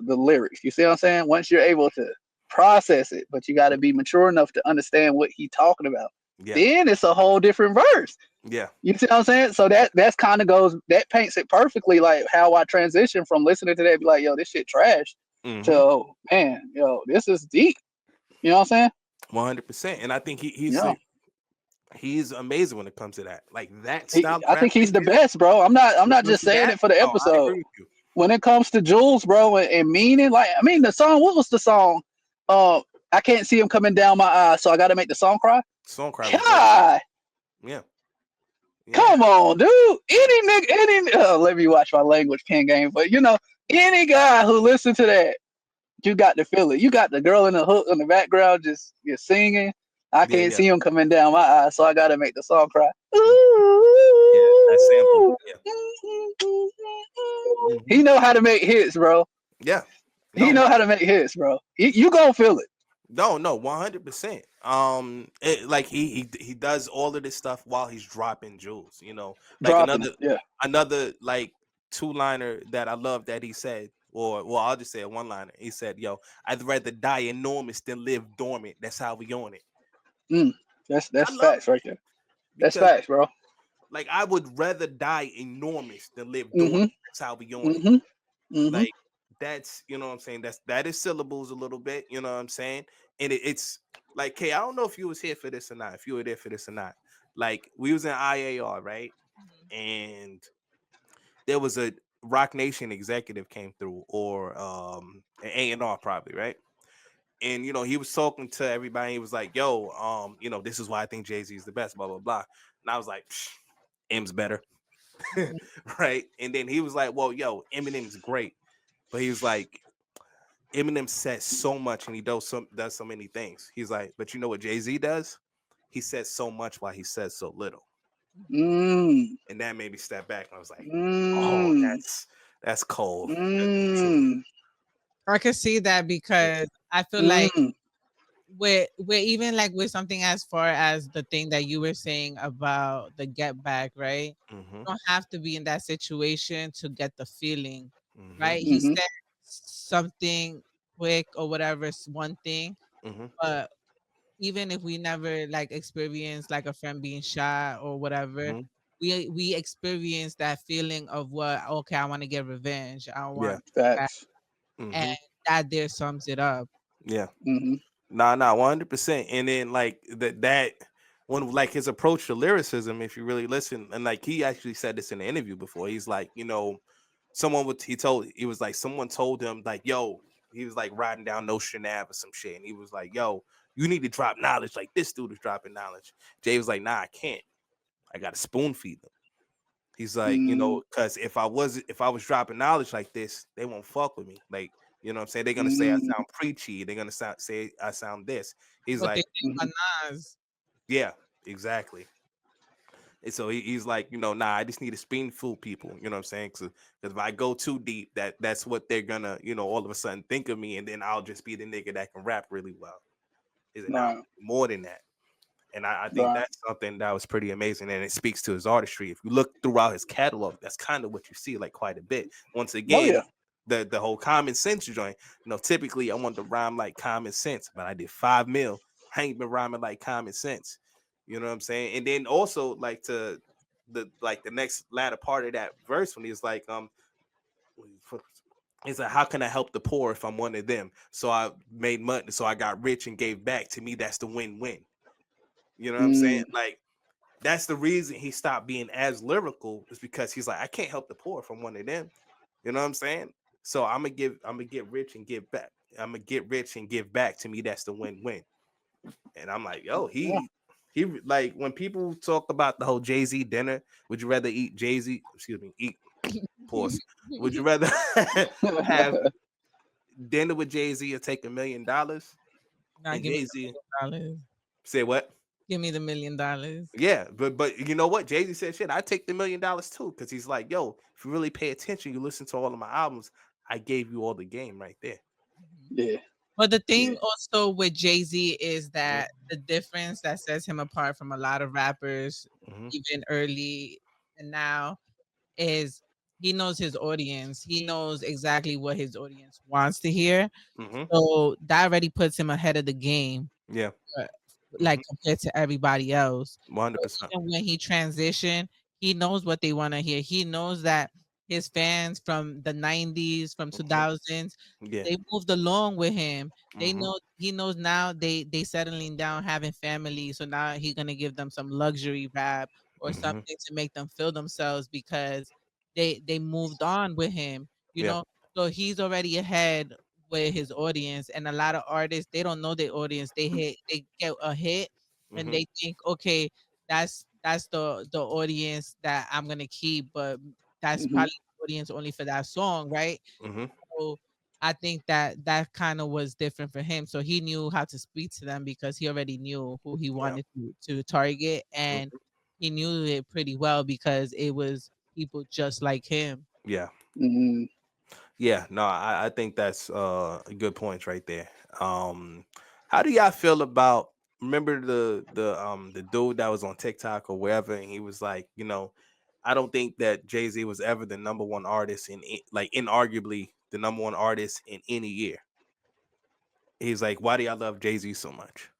lyrics, you see what I'm saying? Once you're able to process it, but you got to be mature enough to understand what he's talking about. Yeah. Then it's a whole different verse. Yeah. You see what I'm saying? So that's kind of goes that paints it perfectly, like how I transition from listening to that, be like, yo, this shit trash, to Mm-hmm. oh, man, yo, this is deep. You know what I'm saying? 100%. And I think Yeah. he's amazing when it comes to that. Like that style of I rap think he's he the is. best, bro. I'm When it not comes just to saying that, it for the no, I episode. agree with you. When it comes to Jules, bro, and meaning, like, I mean, the song. What was the song? Uh, I can't see him coming down my eyes, so I got to make the song cry. Songcry was dope. God, Yeah. Yeah. come on, dude. Any nigga, let me watch my language pen game. But any guy who listens to that, you got to feel it. You got the girl in the hook in the background just singing. I Yeah. can't Yeah. see him coming down my eyes, so I got to make the song cry. Mhm. Yeah. That sample. Ooh. Yeah. Hmm. He know how to make hits, bro. Yeah. He No, know how to make hits, bro. You gonna feel it. no, 100%. Like he does all of this stuff while he's dropping jewels. Like Dropping it, yeah. another like two liner that I love that he said, or well, I'll just say a one liner. He said, "Yo, I'd rather die enormous than live dormant." That's how we on it. Mm, I that's love facts that right there. That's because facts, bro. like I would rather die enormous than live dormant. Mm-hmm. That's how we on it. Mm-hmm. Mm-hmm. Like that's what I'm saying. That is syllables a little bit, you know what I'm saying? And it's like, Kay, I don't know if you was here for this or not, if you were there for this or not. Like we was in IAR, right? And there was a Rock Nation executive came through, or an A&R probably, right? And he was talking to everybody. He was like, "Yo, this is why I think Jay-Z is the best." Blah blah blah. And I was like, "M's better," right? And then he was like, "Well, yo, Eminem's great," but he was like, Eminem says so much and he does so many things. He's like, but you know what Jay-Z does? He says so much while he says so little. Mm. And that made me step back. And I was like, oh, Mm. that's cold. That's true. Mm. I could see that Yeah. because I feel like Mm. we're even like with something as far as the thing that you were saying about the get back, right? Mm-hmm. You don't have to be in that situation to get the feeling, Mm-hmm. right? He Mm-hmm. said something quick or whatever, one thing, Mm-hmm. but even if we never like experience like a friend being shot or whatever, Mm-hmm. we experience that feeling of what, okay, I want to get revenge, I Yeah. want back, Facts. and Mm-hmm. that there sums it up. Yeah. Mm-hmm. Nah, 100%. And then like that when like his approach to lyricism, if you really listen, and like he actually said this in the interview before, he's like, he was like, someone told him like, yo, he was like riding down Nostrand Ave or some shit, and he was like, yo, you need to drop knowledge like this dude is dropping knowledge. Jay was like, nah, I can't. I got to spoon feed them. He's like, because if I was dropping knowledge like this, they won't fuck with me. Like, you know what I'm saying? They're gonna say I sound preachy. They're gonna say I sound this. He's What they like, think about Nas. yeah, exactly. And so he's like, nah, I just need to spoonful people. You know what I'm saying? Because if I go too deep, that's what they're gonna, all of a sudden think of me, and then I'll just be the nigga that can rap really well. Is it now more than that? And I think that's something that was pretty amazing, and it speaks to his artistry. If you look throughout his catalog, that's kind of what you see, like quite a bit. Once again, the whole common sense joint. Typically I want to rhyme like common sense, but I did 5 mil. I ain't been rhyming like common sense. You know what I'm saying? And then also like the next latter part of that verse when he's like, it's like, how can I help the poor if I'm one of them? So I made money, so I got rich and gave back. To me, that's the win-win. You know what I'm saying? Like, that's the reason he stopped being as lyrical, is because he's like, I can't help the poor from one of them. You know what I'm saying? So I'm gonna get rich and give back. I'm gonna get rich and give back. To me, that's the win-win. And I'm like, yo, he like, when people talk about the whole Jay-Z dinner, would you rather eat Jay-Z? Excuse me, eat pause. Would you rather have dinner with Jay-Z or take $1 million? Nah, And give me Jay-Z the $1 million. say what? Give me the $1 million. Yeah, but you know what? Jay-Z said, shit, I take the $1 million too, because he's like, yo, if you really pay attention, you listen to all of my albums, I gave you all the game right there. Yeah. But the thing also with Jay-Z is Mm-hmm. that the difference that sets him apart from a lot of rappers, Mm-hmm. even early and now, is he knows his audience. He knows exactly what his audience wants to hear. Mm-hmm. So that already puts him ahead of the game. Yeah. Like compared to everybody else. So 100%. even when he transitioned, he knows what they want to hear. He knows that his fans from the 90s, from Mm-hmm. 2000s, Yeah. they moved along with him. They Mm-hmm. know he knows now they settling down, having family. So now he's gonna give them some luxury rap or Mm-hmm. something to make them feel themselves because they moved on with him, you Yeah. know. So he's already ahead with his audience, and a lot of artists, they don't know their audience. They get a hit and Mm-hmm. they think, okay, that's the audience that I'm gonna keep, but that's probably the audience only for that song, right? Mm-hmm. So I think that that kind of was different for him. So he knew how to speak to them because he already knew who he Yeah. wanted to target, and Mm-hmm. he knew it pretty well because it was people just like him. Yeah. Yeah, no, I think that's a good point right there. How do y'all feel about, remember the dude that was on TikTok or wherever, and he was like, I don't think that Jay-Z was ever the number one artist like inarguably the number one artist in any year. He's like, why do y'all love Jay-Z so much?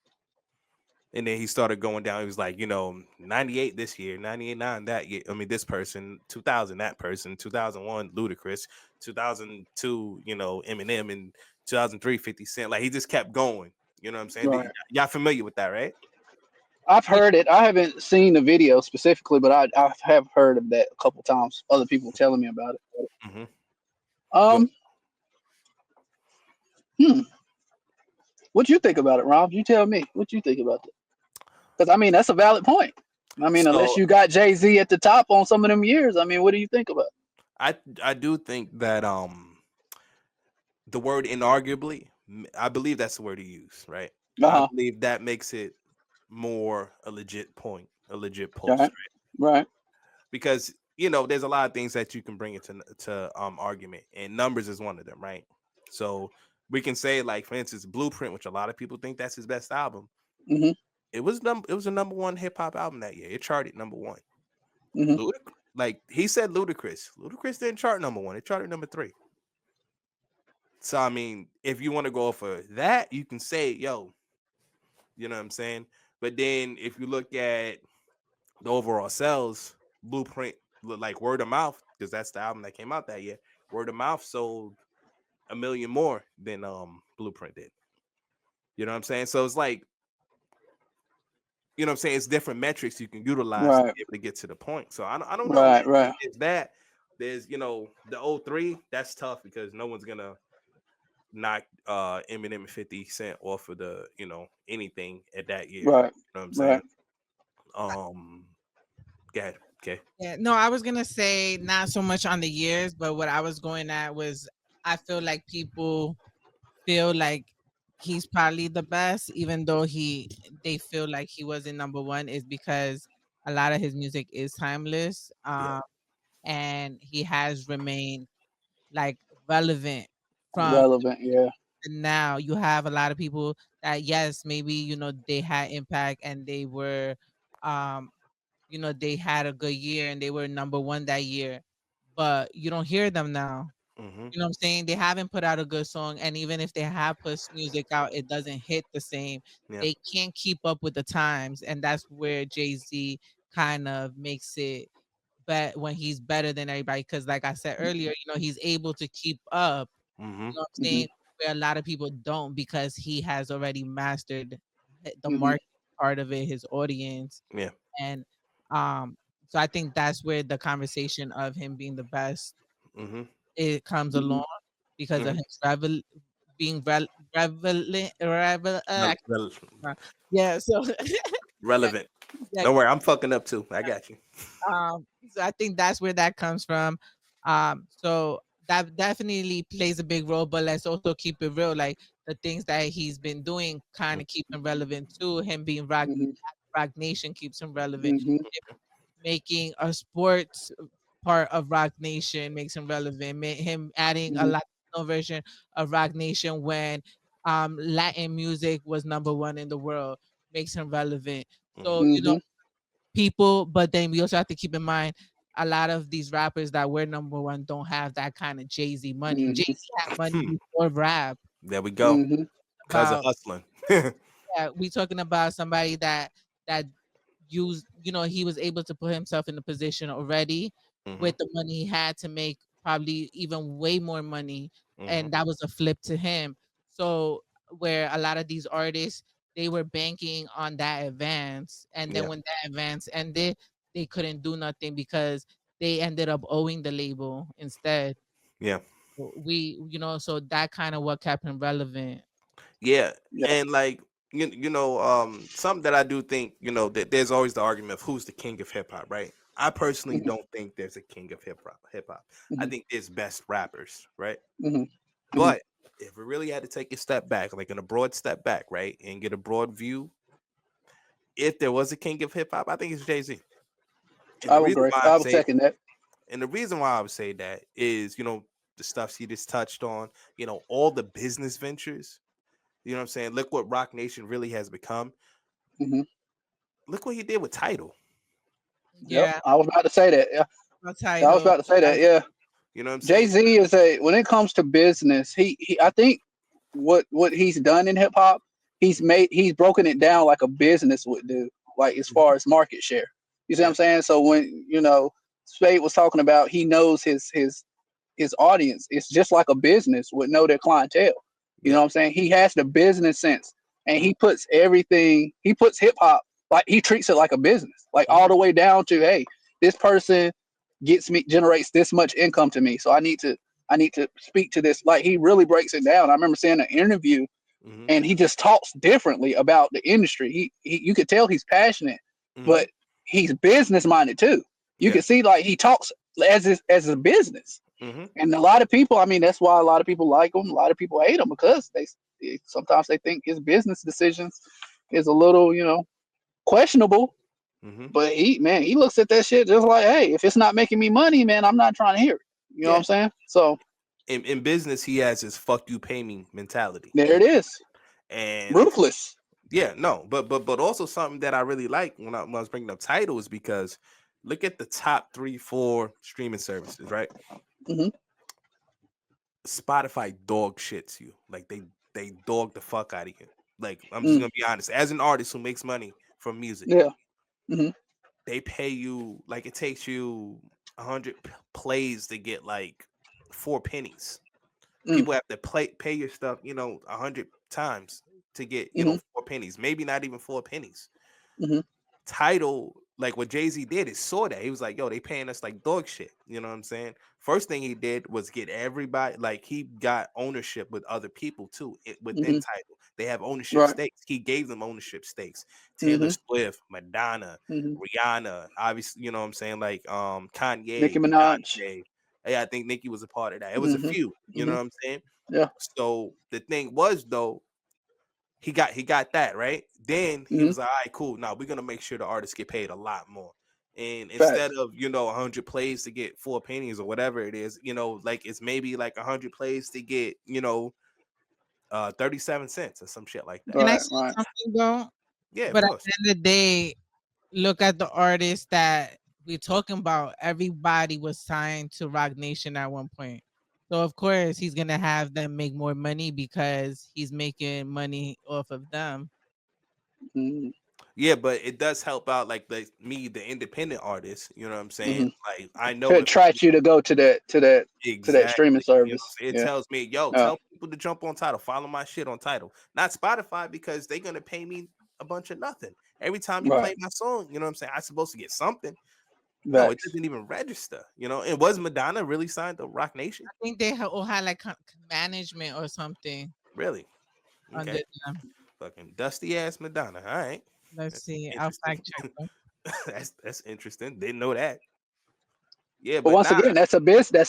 And then he started going down. He was like, 98 this year, 98, 9 that year. I mean, this person, 2000, that person, 2001, Ludacris, 2002, Eminem, and 2003, 50 Cent. Like, he just kept going. You know what I'm saying? Y'all familiar with that, right? I've heard it. I haven't seen the video specifically, but I have heard of that a couple times. Other people telling me about it. Mm-hmm. Um, what you think about it, Rob? You tell me. What you think about it? Because I mean, that's a valid point. I mean, unless So you got Jay-Z at the top on some of them years, I mean, what do you think about it? I do think that the word inarguably, I believe that's the word he used, right? I believe that makes it more a legit point, a legit post, Right. because there's a lot of things that you can bring into argument, and numbers is one of them, right? So we can say, like, for instance, Blueprint, which a lot of people think that's his best album. Mm-hmm. It was a number one hip-hop album that year. It charted number one. Mm-hmm. Like he said, Ludacris didn't chart number one. It charted number 3. So I mean, if you want to go for that, you can say, yo, you know what I'm saying? But then if you look at the overall sales, Blueprint, like word of mouth, because that's the album that came out that year. Word of mouth sold 1 million more than Blueprint did. You know what I'm saying? So it's like, you know what I'm saying? It's different metrics you can utilize to be able to get to the point. So I don't know. Right. There's that. there's the '03. That's tough because no one's gonna knock Eminem and 50 Cent off of the anything at that year. You Right. know what I'm saying? Right. Um, go ahead. Okay. Yeah, no, I was gonna say not so much on the years, but what I was going at was I feel like people feel like he's probably the best, even though they feel like he wasn't number one, is because a lot of his music is timeless. Yeah. And he has remained like relevant from Relevant. Yeah. now. You have a lot of people that, yes, maybe they had impact and they were um they had a good year and they were number one that year, but you don't hear them now. Mm-hmm. You know what I'm saying? They haven't put out a good song, and even if they have put music out, it doesn't hit the same. Yeah. They can't keep up with the times, and that's where Jay-Z kind of makes it but when he's better than everybody, because like I said earlier, he's able to keep up. Mm-hmm. You know what I'm Hmm. saying? Where a lot of people don't, because he has already mastered the Hmm. market part of it, his audience. Yeah. And um so I think that's where the conversation of him being the best, Mm-hmm. it comes Hmm. along because of Mm-hmm. his being Rel- rel- yeah, so yeah, relevant. yeah. Don't worry, I'm fucking up too. I got you. So I think that's where that comes from. So that definitely plays a big role, but let's also keep it real. Like the things that he's been doing kind of keep him relevant too. Him being Hmm. Rock Nation keeps him relevant. Hmm. Making a sports part of Rock Nation makes him relevant. Him adding a Hmm. Latino version of Rock Nation when Latin music was number one in the world makes him relevant. Mm-hmm. So Hmm. people, but then we also have to keep in mind a lot of these rappers that were number one don't have that kind of Jay-Z money. Hmm. Jay-Z had money before rap. There we go. Hmm. Cause of About hustling. Yeah, we talking about somebody that used, he was able to put himself in the position already Mm-hmm. with the money he had to make probably even way more money, Mm-hmm. and that was a flip to him. So where a lot of these artists, they were banking on that advance, and then Yeah. when that advance ended, they couldn't do nothing because they ended up owing the label instead. Yeah. So that kind of what kept him relevant. Yeah. Yeah. And like something that I do think, that there's always the argument of who's the king of hip hop, right? I personally Hmm. don't think there's a king of hip hop. I Hmm. think there's best rappers, right? Hmm. Hmm. But if we really had to take a step back, like in a broad step back, right, and get a broad view, if there was a king of hip hop, I think it's Jay-Z. And I the would reason agree. why I I would say second that. and the reason why I would say that is, the stuff he just touched on, all the business ventures, you know what I'm saying? Look what Rock Nation really has become. Hmm. Look what he did with Title. Yep. Yeah, I was about to say that. Yeah. a I was title. about to say that. Yeah. You know what I'm Jay saying? Z is when it comes to business, he I think what he's done in hip hop, he's broken it down like a business would do, like as Mhm. far as market share. You see what Yeah. I'm saying? So when Spade was talking about he knows his audience, it's just like a business would know their clientele. You know Yeah. what I'm saying? He has the business sense, and Mhm. he puts hip hop, like he treats it like a business, like Mhm. all the way down to, hey, this person generates this much income to me, so I need to speak to this. Like he really breaks it down. I remember seeing an interview, Mhm. and he just talks differently about the industry. You could tell he's passionate, but Mhm. he's business minded too. You Yeah. can see like he talks as a business. Mhm. And a lot of people, I mean, that's why a lot of people like him. A lot of people hate him because sometimes they think his business decisions is a little, questionable. Mhm. But he looks at that shit just like, hey, if it's not making me money, man, I'm not trying to hear it. You know what Yeah. I'm saying? So In business, he has his "fuck you, pay me" mentality. there it is, And ruthless. yeah, no, but also something that I really like when I was bringing up Title is because look at the top 3, 4 streaming services, right? Hmm. Spotify dog shits you. Like they dog the fuck out of you. Like I'm just Mm, gonna be honest. As an artist who makes money from music, yeah. Hmm. they pay you like it takes you 100 plays to get like 4 pennies. Mm, People have to pay your stuff, 100 times to get hmm. 4 pennies. Maybe not even 4 pennies. Hmm. Title. like what Jay-Z did is saw that. He was like, yo, they paying us like dog shit. You know what I'm saying? First thing he did was get everybody, like he got ownership with other people too, within Hmm. Tidal. They have ownership Right. stakes. He gave them ownership stakes. Taylor Hmm. Swift, Madonna, Hmm. Rihanna, obviously, you know what I'm saying? Like Nicki Kanye, Minaj. Beyonce. Yeah, I think Nicki was a part of that. It was a Hmm. few, you know Hmm. what I'm saying? Yeah. So the thing was though, he got that right. Then he Hmm. was like, all right, cool. Now we're gonna make sure the artists get paid a lot more. And instead Facts. of 100 plays to get 4 pennies or whatever it is, like it's maybe like 100 plays to get 37 cents or some shit like that. Can I Right. say Right. something though? Yeah, of But at course. the end of the day, look at the artists that we're talking about. Everybody was signed to Rock Nation at one point. So of course he's gonna have them make more money because he's making money off of them. Hmm. Yeah, but it does help out like the independent artist. You know what I'm Hmm. saying? Like I To know if attract you to go to that streaming exactly. service. It Yeah. tells me, yo, Yeah. tell people to jump on Title, follow my shit on Title, not Spotify because they're gonna pay me a bunch of nothing every time you Right. play my song. You know what I'm saying? I'm supposed to get something. No, it Facts. doesn't even register. And was Madonna really signed to Rock Nation? I think they all had like management or something Really? under Okay. them. Fucking dusty ass Madonna. All right. Let's That's see. I'll interesting. fact check them. That's interesting. Didn't know that. Yeah, But but once nah. again, that's a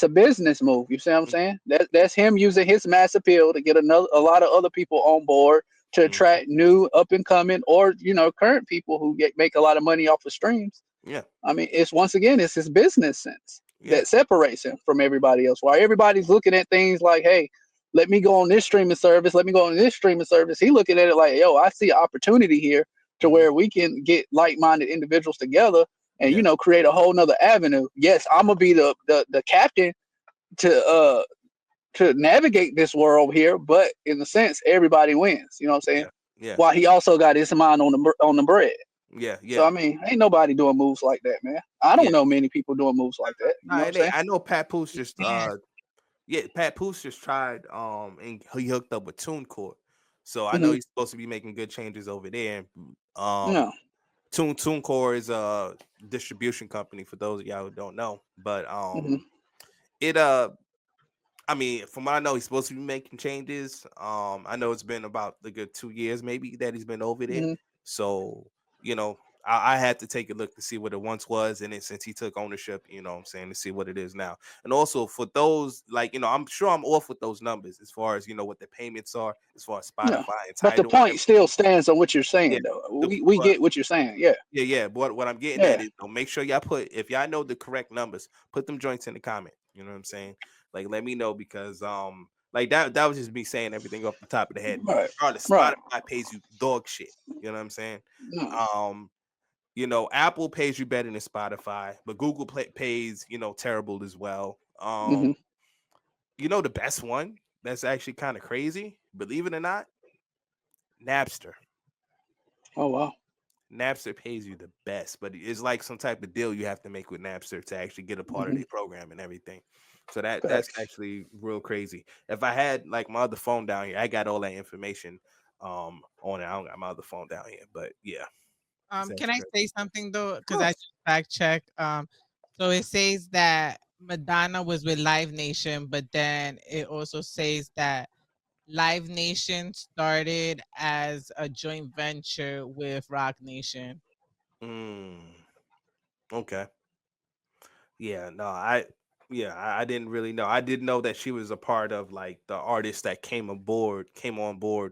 business move. You see what I'm saying? That's him using his mass appeal to get a lot of other people on board to Mhm. attract new up and coming or current people who make a lot of money off of streams. Yeah, I mean, it's once again, it's his business sense yeah, that separates him from everybody else. While everybody's looking at things like, hey, let me go on this streaming service, let me go on this streaming service. He looking at it like, yo, I see an opportunity here to hmm, where we can get like-minded individuals together and yeah, create a whole nother avenue. Yes, I'm gonna be the captain to navigate this world here, but in a sense, everybody wins. You know what I'm saying? yeah, yeah, While he also got his mind on the bread. yeah, So yeah, I mean, ain't nobody doing moves like that, man. I don't yeah. know many people doing moves like that. You Nah, know what I'm it ain't. saying? I know Pat Poose You just can't. yeah, Pat Poose just tried and he hooked up with TuneCore. So I know Hmm. he's supposed to be making good changes over there. Um No. TuneCore is a distribution company for those of y'all who don't know. But Hmm. it I mean, from what I know, he's supposed to be making changes. I know it's been about a good 2 years, maybe, that he's been over there. Hmm. So, I had to take a look to see what it once was, and then since he took ownership, what I'm saying, to see what it is now. And also for those, like, I'm sure I'm off with those numbers as far as what the payments are, as far as No. Spotify and But the Tidal and point still everything. stands on what you're Yeah, saying, though. the, We but get what you're saying. Yeah. yeah, yeah. But what I'm getting at Yeah. is, make sure y'all if y'all know the correct numbers, put them joints in the comment. You know what I'm saying? Like, let me know because like that was just me saying everything off the top of the head. Right. Regardless, Right. Spotify pays you dog shit. You know what I'm saying? No. Um, Apple pays you better than Spotify, but Google pays terrible as well. Hmm. The best one that's actually kind of crazy, believe it or not, Napster. Oh wow. Napster pays you the best, but it's like some type of deal you have to make with Napster to actually get a part of Hmm. their program and everything. So that's Facts. actually real crazy. If I had like my other phone down here, I got all that information on it. I don't got my other phone down here, but yeah, it's Can actually I crazy. say something though? Of Because I course. just fact checked. So it says that Madonna was with Live Nation, but then it also says that Live Nation started as a joint venture with Rock Nation. Mm, okay. Yeah, no, I didn't really know. I didn't know that she was a part of like the artists that came on board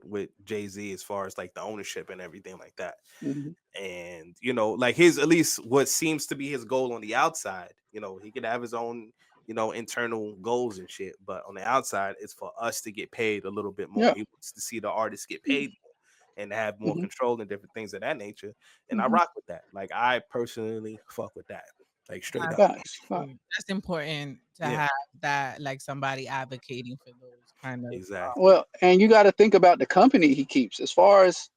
with Jay-Z as far as like the ownership and everything like that. Hmm. And like his, at least what seems to be his goal on the outside, he could have his own internal goals and shit, but on the outside it's for us to get paid a little bit more. Yeah. He wants to see the artists get paid more and have more Hmm. control and different things of that nature, and I Hmm. rock with that. Like, I personally fuck with that, like, straight up. Facts. Facts. That's important to Yeah, have that, like somebody advocating for those kind of. exactly. Well, and you got to think about the company he keeps. As far as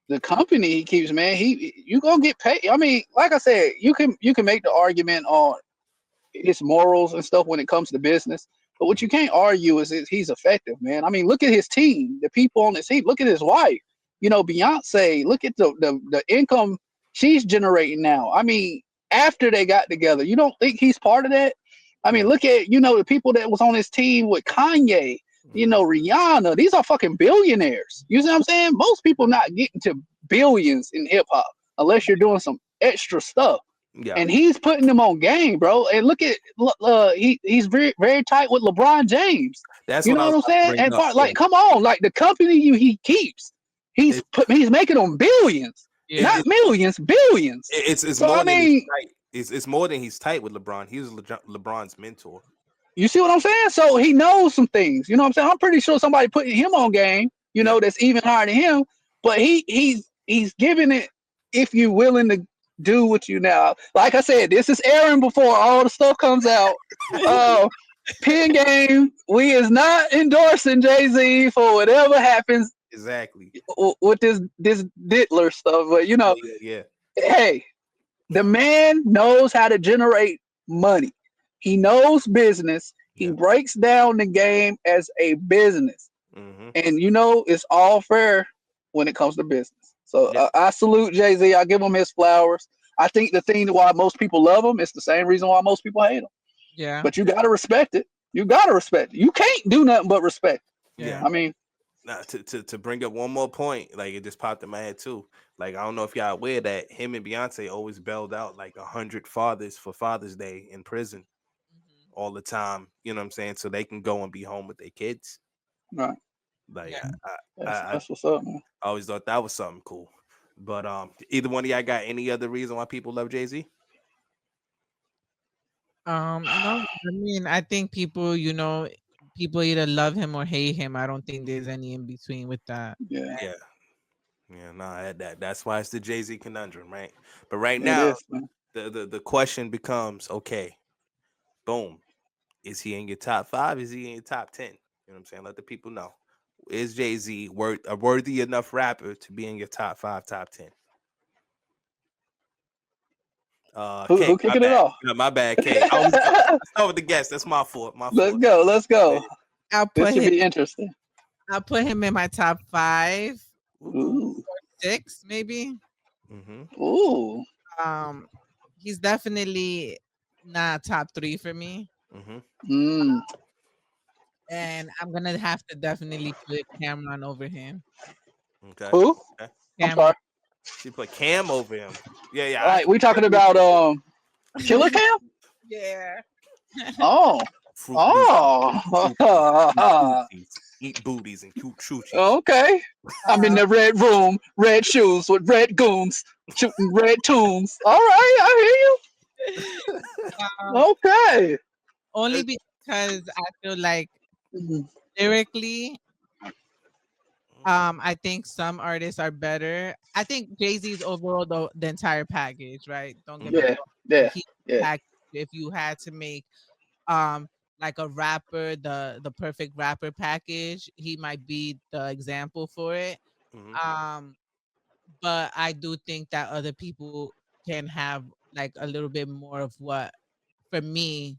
the company he keeps, man, you gonna get paid. I mean, like I said, you can make the argument on his morals and stuff when it comes to business. But what you Mhm. can't argue is he's effective, man. I mean, look at his team, the people on his team. Look at his wife, Beyonce. Look at the income she's generating now. I mean, after they got together, you don't think he's part of that? I mean, look at the people that was on his team with Kanye, Rihanna. These are fucking billionaires. You see what I'm saying? Most people not getting to billions in hip hop unless you're doing some extra stuff. Yeah. And he's putting them on game, bro. And look at he's very very tight with LeBron James. That's You what know I what was I'm about to saying? bring And up. like, come on, like the company he keeps, he's making them billions, not millions, billions. It's So more I than he's mean, tight. It's more than he's tight with LeBron. He was LeBron's mentor. you see what I'm saying? So he knows some things. You know what I'm saying? I'm pretty sure somebody putting him on game, that's even higher than him. But he's giving it if you willing to do what you now. Like I said, this is airing before all the stuff comes out. Pin game, we is not endorsing Jay-Z for whatever happens Exactly. with this Diddler stuff. But Yeah. hey, the man knows how to generate money. He knows business. He breaks down the game as a business. Mm-hmm. And it's all fair when it comes to business. So I salute Jay-Z. I give him his flowers. I think the thing why most people love him is the same reason why most people hate him. Yeah. But you gotta respect it. You gotta respect it. You can't do nothing but respect. Yeah. I mean, now to bring up one more point, like it just popped in my head too. Like I don't know if y'all aware that him and Beyonce always bailed out like 100 fathers for Father's Day in prison all the time. You know what I'm saying? So they can go and be home with their kids. right. Like That's what's up, man. I always thought that was something cool. But either one of y'all got any other reason why people love Jay-Z? No, I mean, I think people either love him or hate him. I don't think there's any in between with that. Yeah. No, that's why it's the Jay-Z conundrum, right? But right It now, is, man. the question becomes, okay, boom, is he in your top 5? Is he in your top 10? You know what I'm saying? Let the people know. Is Jay-Z a worthy enough rapper to be in your top 5, top 10? Kay, Who my kicking it bad. off? No, my bad, Kay. Let's start with the guest. That's my fault. Let's go. Let's go. I'll This put should him. be interesting. I'll put him in my top 5, Ooh. 6, maybe. Mm-hmm. Ooh. He's definitely not top 3 for me. Mm. And I'm gonna have to definitely put Cameron over him. Okay. Who? Okay. I'm sorry. She put Cam over him. Yeah. All right, we talking about Killer Cam? Yeah. Oh. Fruit Oh. eat booties and cute choochies. Okay. I'm in the red room, red shoes with red goons, shooting red tunes. All right, I hear you. Okay. Only because I feel like lyrically, I think some artists are better. I think Jay-Z's overall the entire package, right? Don't get me wrong. Yeah. If you had to make like a rapper, the perfect rapper package, he might be the example for it. But I do think that other people can have like a little bit more of what, for me,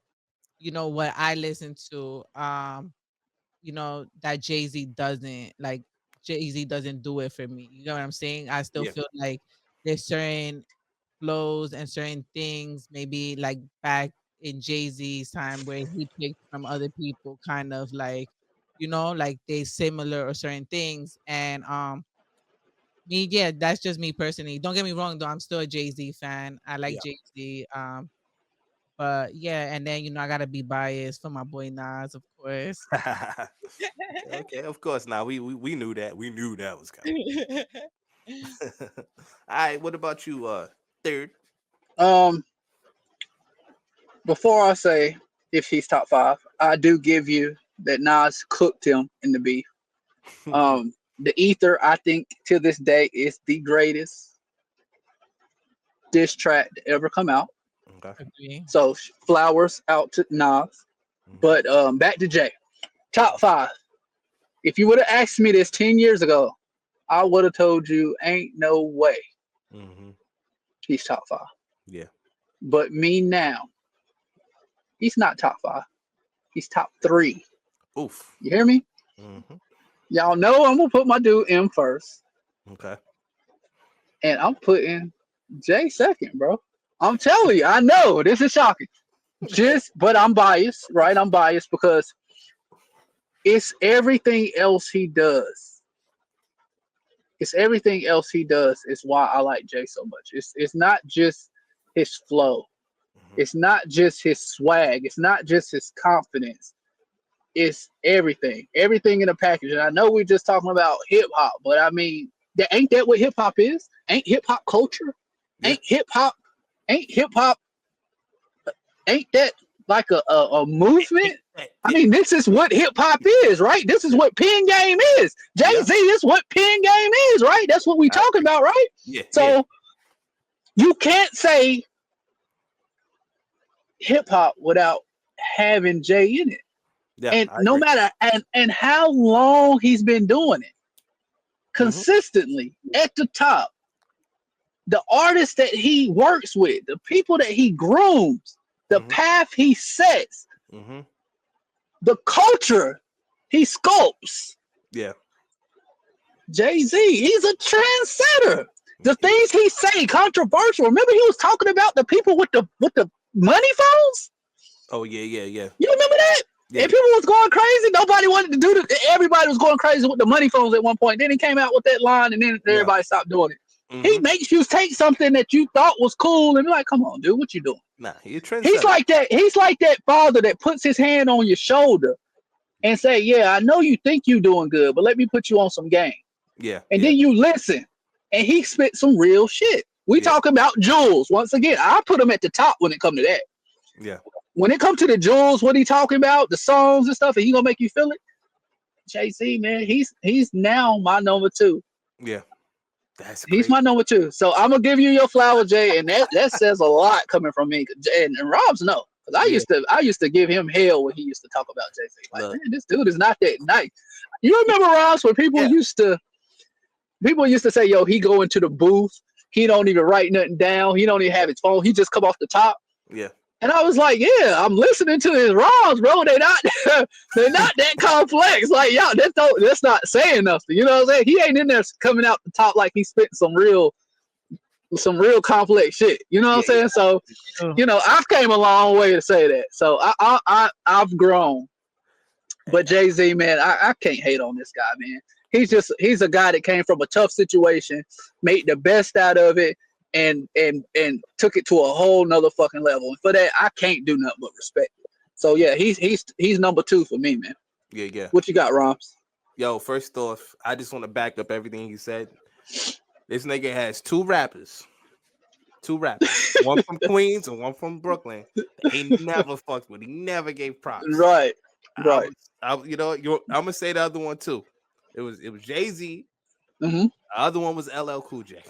what I listen to, that Jay-Z doesn't. Like Jay-Z doesn't do it for me. You know what I'm saying? I still feel like there's certain flows and certain things, maybe like back in Jay-Z's time where he picked from other people, kind of like, like they similar or certain things. And that's just me personally. Don't get me wrong though, I'm still a Jay-Z fan. I like Jay-Z. But yeah, and then I gotta be biased for my boy Nas, of course. Okay, of course. Now we knew that. We knew that was coming. All right, what about you, third? Before I say if he's top 5, I do give you that Nas cooked him in the beef. The Ether, I think to this day is the greatest diss track to ever come out. Okay. So flowers out to Nas. But back to Jay. Top 5. If you would have asked me this 10 years ago, I would have told you ain't no way he's top 5. Yeah. But me now, he's not top 5. He's top 3. Oof. You hear me? Y'all know I'm gonna put my dude in first. Okay. And I'm putting Jay second, bro. I'm telling you, I know this is shocking. But I'm biased, right? I'm biased because it's everything else he does. It's everything else he does is why I like Jay so much. It's not just his flow. Mhm. It's not just his swag. It's not just his confidence. It's everything. Everything in a package. And I know we're just talking about hip hop, but I mean, ain't that what hip hop is? Ain't hip hop culture? Yeah. Ain't hip hop? Ain't hip hop? Ain't that like a movement? I mean, this is what hip hop is, right? This is what pen game is. Jay Yeah. Z is what pen game is, right? That's what we talking about, right? Yeah. Yeah. So you can't say hip hop without having Jay in it. Yeah. And I no agree. matter and how long he's been doing it, Hmm. consistently at the top, the artists that he works with, the people that he grooms, the Hmm. path he sets, Hmm. the culture he sculpts. Yeah. Jay Z, he's a trendsetter. The Yeah. things he say controversial. Remember, he was talking about the people with the money phones. Oh yeah. Yeah. Yeah. You remember that? Yeah. And people was going crazy. Nobody wanted to do it. Everybody was going crazy with the money phones at one point. Then he came out with that line, and then Yeah. everybody stopped doing it. He Hmm. makes you take something that you thought was cool and be like, "Come on, dude, what you doing?" Nah, he a He's trendsetter. like that. He's like that father that puts his hand on your shoulder and say, "Yeah, I know you think you doing good, but let me put you on some game." Yeah. And Yeah. then you listen, and he spit some real shit. We Yeah. talking about Jules once again. I put him at the top when it come to that. Yeah. When it comes to the Jules, what he talking about, the songs and stuff, and he gonna make you feel it. Jay Z, man, he's now my number two. Yeah. That's He's crazy. my number two. So I'm gonna give you your flower, Jay, and that says a lot coming from me. And Rob's no, because Yeah. I used to give him hell when he used to talk about Jay Z. Like, Look. man, this dude is not that nice. You remember Rob's when Yeah. people used to say, yo, he go into the booth, he don't even write nothing down, he don't even have his phone, he just come off the top. Yeah. And I was like, yeah, I'm listening to his rhymes, bro. They're not that complex. Like, y'all, that's not saying nothing. You know what I'm saying? He ain't in there coming out the top like he's spitting some real complex shit. You know what I'm Yeah. Yeah. saying? So, Oh, you know, I've came a long way to say that. So I've grown. But And Jay Z, man, I can't hate on this guy, man. He's a guy that came from a tough situation, made the best out of it, and took it to a whole nother fucking level. And for that, I can't do nothing but respect it. So yeah, he's number two for me, man. yeah. Yeah. What you got, Roms? Yo, first off, I just want to back up everything he said. This nigga has two rappers. One from Queens and one from Brooklyn. That he never fucked with. He never gave props. Right, I right. was, you know, I'm gonna say the other one too. It was Jay Z. Hmm. The other one was LL Cool J.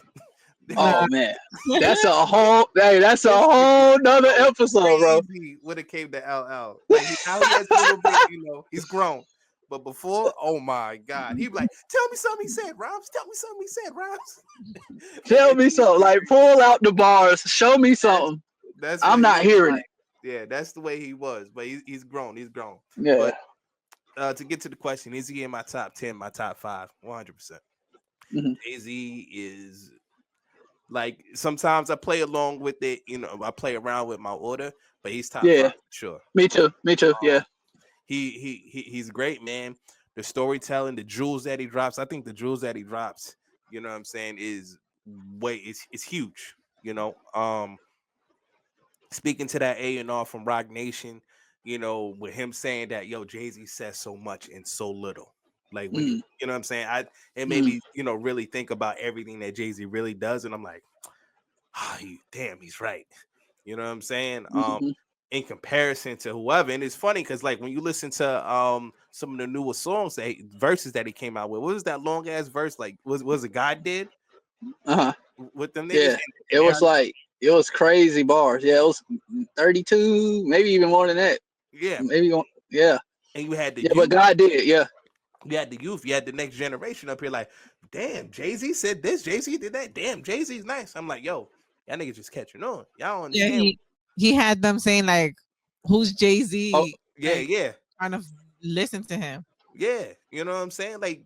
nah. Oh man, that's a This nigga whole nother go episode, bro. crazy when it came to LL. Like now he has a little bit, he's grown. But before, oh my god, he'd be like, "Tell me something he said, Rhymes. Tell me something he said, Rhymes." Tell me something. Like pull out the bars. Show me that's something. that's I'm what not hearing it. yeah, that's the way he was. But he's grown. He's grown. Yeah. But to get to the question, is he in my top 10, my top 5? 100%. Hmm. Jay-Z is like sometimes I play along with it, I play around with my order, but he's top 5 Yeah. for sure. Me too. Me too. Yeah. He's great, man. The storytelling, the jewels that he drops, I think the jewels that he drops, you know what I'm saying, is it's huge, speaking to that A&R from Rock Nation, with him saying that, yo, Jay-Z says so much and so little. Like when Mm, you know what I'm saying? It made mm, me, really think about everything that Jay-Z really does. And I'm like, damn, he's right. You know what I'm saying? mhm. In comparison to whoever. And it's funny because like when you listen to some of the newer songs verses that he came out with, what was that long ass verse? Like was it God did Uh-huh. with them niggas? Yeah. It was like it was crazy bars. Yeah, it was 32, maybe even more than that. Yeah. Maybe yeah. And you had the Yeah, but youth. God did. Yeah. You had the youth, you had the next generation up here, like, damn, Jay-Z said this, Jay-Z did that. Damn, Jay-Z's nice. I'm like, yo, y'all niggas just catching on. Y'all don't Yeah, understand. he had them saying like, "Who's Jay Oh, Z?" Yeah, Like yeah, trying to listen to him. yeah. You know what I'm saying? Like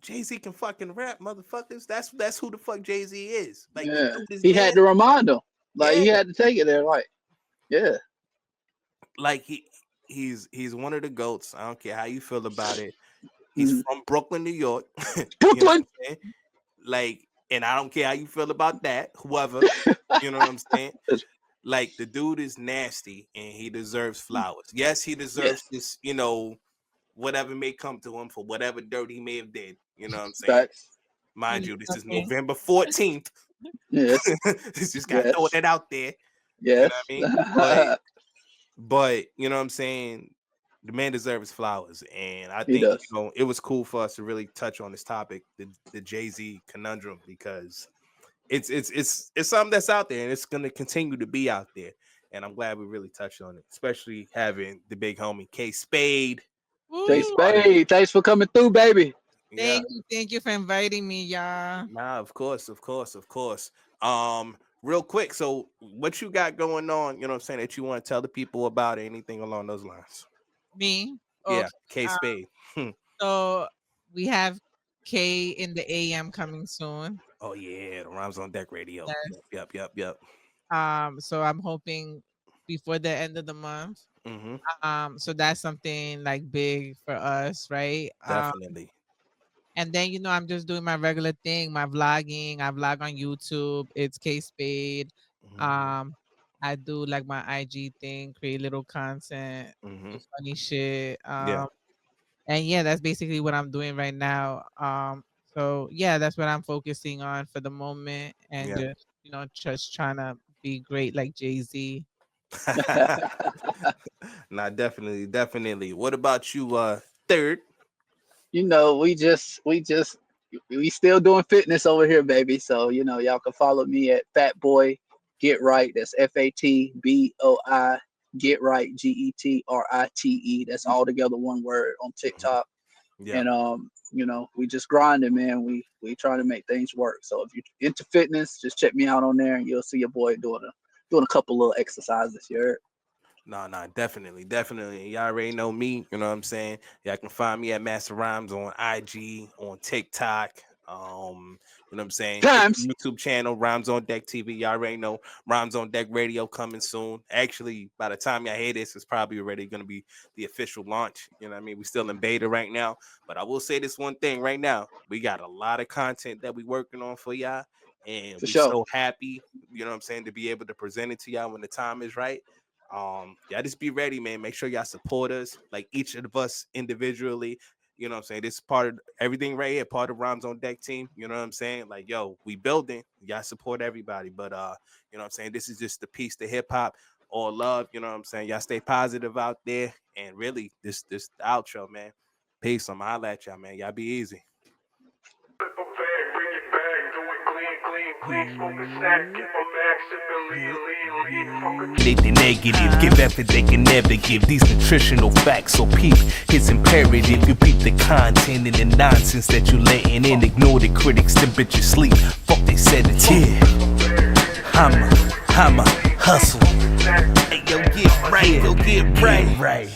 Jay-Z can fucking rap, motherfuckers. That's who the fuck Jay-Z is. Like the Yeah. dude is He had nasty. to remind them. Like Yeah. he had to take it there. Like, yeah. Like he's one of the goats. I don't care how you feel about it. He's Mhm. from Brooklyn, New York. You know what Brooklyn. I'm saying? Like, and I don't care how you feel about that, whoever, you know what I'm saying? Like the dude is nasty and he deserves flowers. Yes, he deserves Yes. this, whatever may come to him for whatever dirt he may have did. You know what I'm saying? Facts. You Mind know you, this is something? November 14th. Yes. Just gotta throw Yes. that out there. You know what Yes. I mean? But you know what I'm saying? The man deserves flowers. And I He think, does. it was cool for us to really touch on this topic, the Jay-Z conundrum, because it's something that's out there and it's gonna continue to be out there. And I'm glad we really touched on it, especially having the big homie Kay Spade Kay be a Woo! part of it. Spade, thanks for coming through, baby. Yeah. Thank you for inviting me, y'all. Nah, of course, of course, of course. Real quick, so what you got going on, you know what I'm saying, that you want to tell the people about, anything along those lines? Me? Yeah, Okay. Kay Uh, Spade. so we have K in the AM coming soon. Oh yeah, the Rhymes on Deck radio. Yes. Yep. So I'm hoping before the end of the month. Mm-hmm. So that's something like big for us, right? Definitely. And then I'm just doing my regular thing, my vlogging. I vlog on YouTube. It's Kay Spade. Mm-hmm. I do like my IG thing, create little content, Mm-hmm. do funny shit. Yeah. And yeah, that's basically what I'm doing right now. So yeah, that's what I'm focusing on for the moment, and Yeah. just trying to be great like Jay-Z. Nah, definitely. What about you, third? We still doing fitness over here, baby. So y'all can follow me at Fat Boy Get Right. That's FATBOI Get Right, GETRITE. That's all together one word on TikTok. Yeah. And we just grinding, man. We trying to make things work. So if you're into fitness, just check me out on there, and you'll see your boy doing a couple little exercises here. No, definitely. Y'all already know me, you know what I'm saying? Y'all can find me at Master Rhymes on IG, on TikTok. You know what I'm saying? Hit Times. the YouTube channel, Rhymes on Deck TV. Y'all already know Rhymes on Deck Radio coming soon. Actually, by the time y'all hear this, it's probably already gonna be the official launch. You know what I mean? We still in beta right now. But I will say this one thing right now. We got a lot of content that we working on for y'all. And For we sure. so happy, you know what I'm saying, to be able to present it to y'all when the time is right. Y'all just be ready, man. Make sure y'all support us, like each of us individually. You know what I'm saying? This is part of everything right here, part of Rhymes on Deck team. You know what I'm saying? Like, yo, we building. Y'all support everybody. But you know what I'm saying? This is just the piece to hip hop. All love, you know what I'm saying? Y'all stay positive out there. And really, this the outro, man. Peace. I'm holla at y'all, man. Y'all be easy. Eliminate the negative, give effort they can never give. These nutritional facts, so peep, it's imperative. You peep the content and the nonsense that you letting in. Ignore the critics, them bitches sleep. Fuck they said it's here. Hammer, hustle. Hey, yo, get right.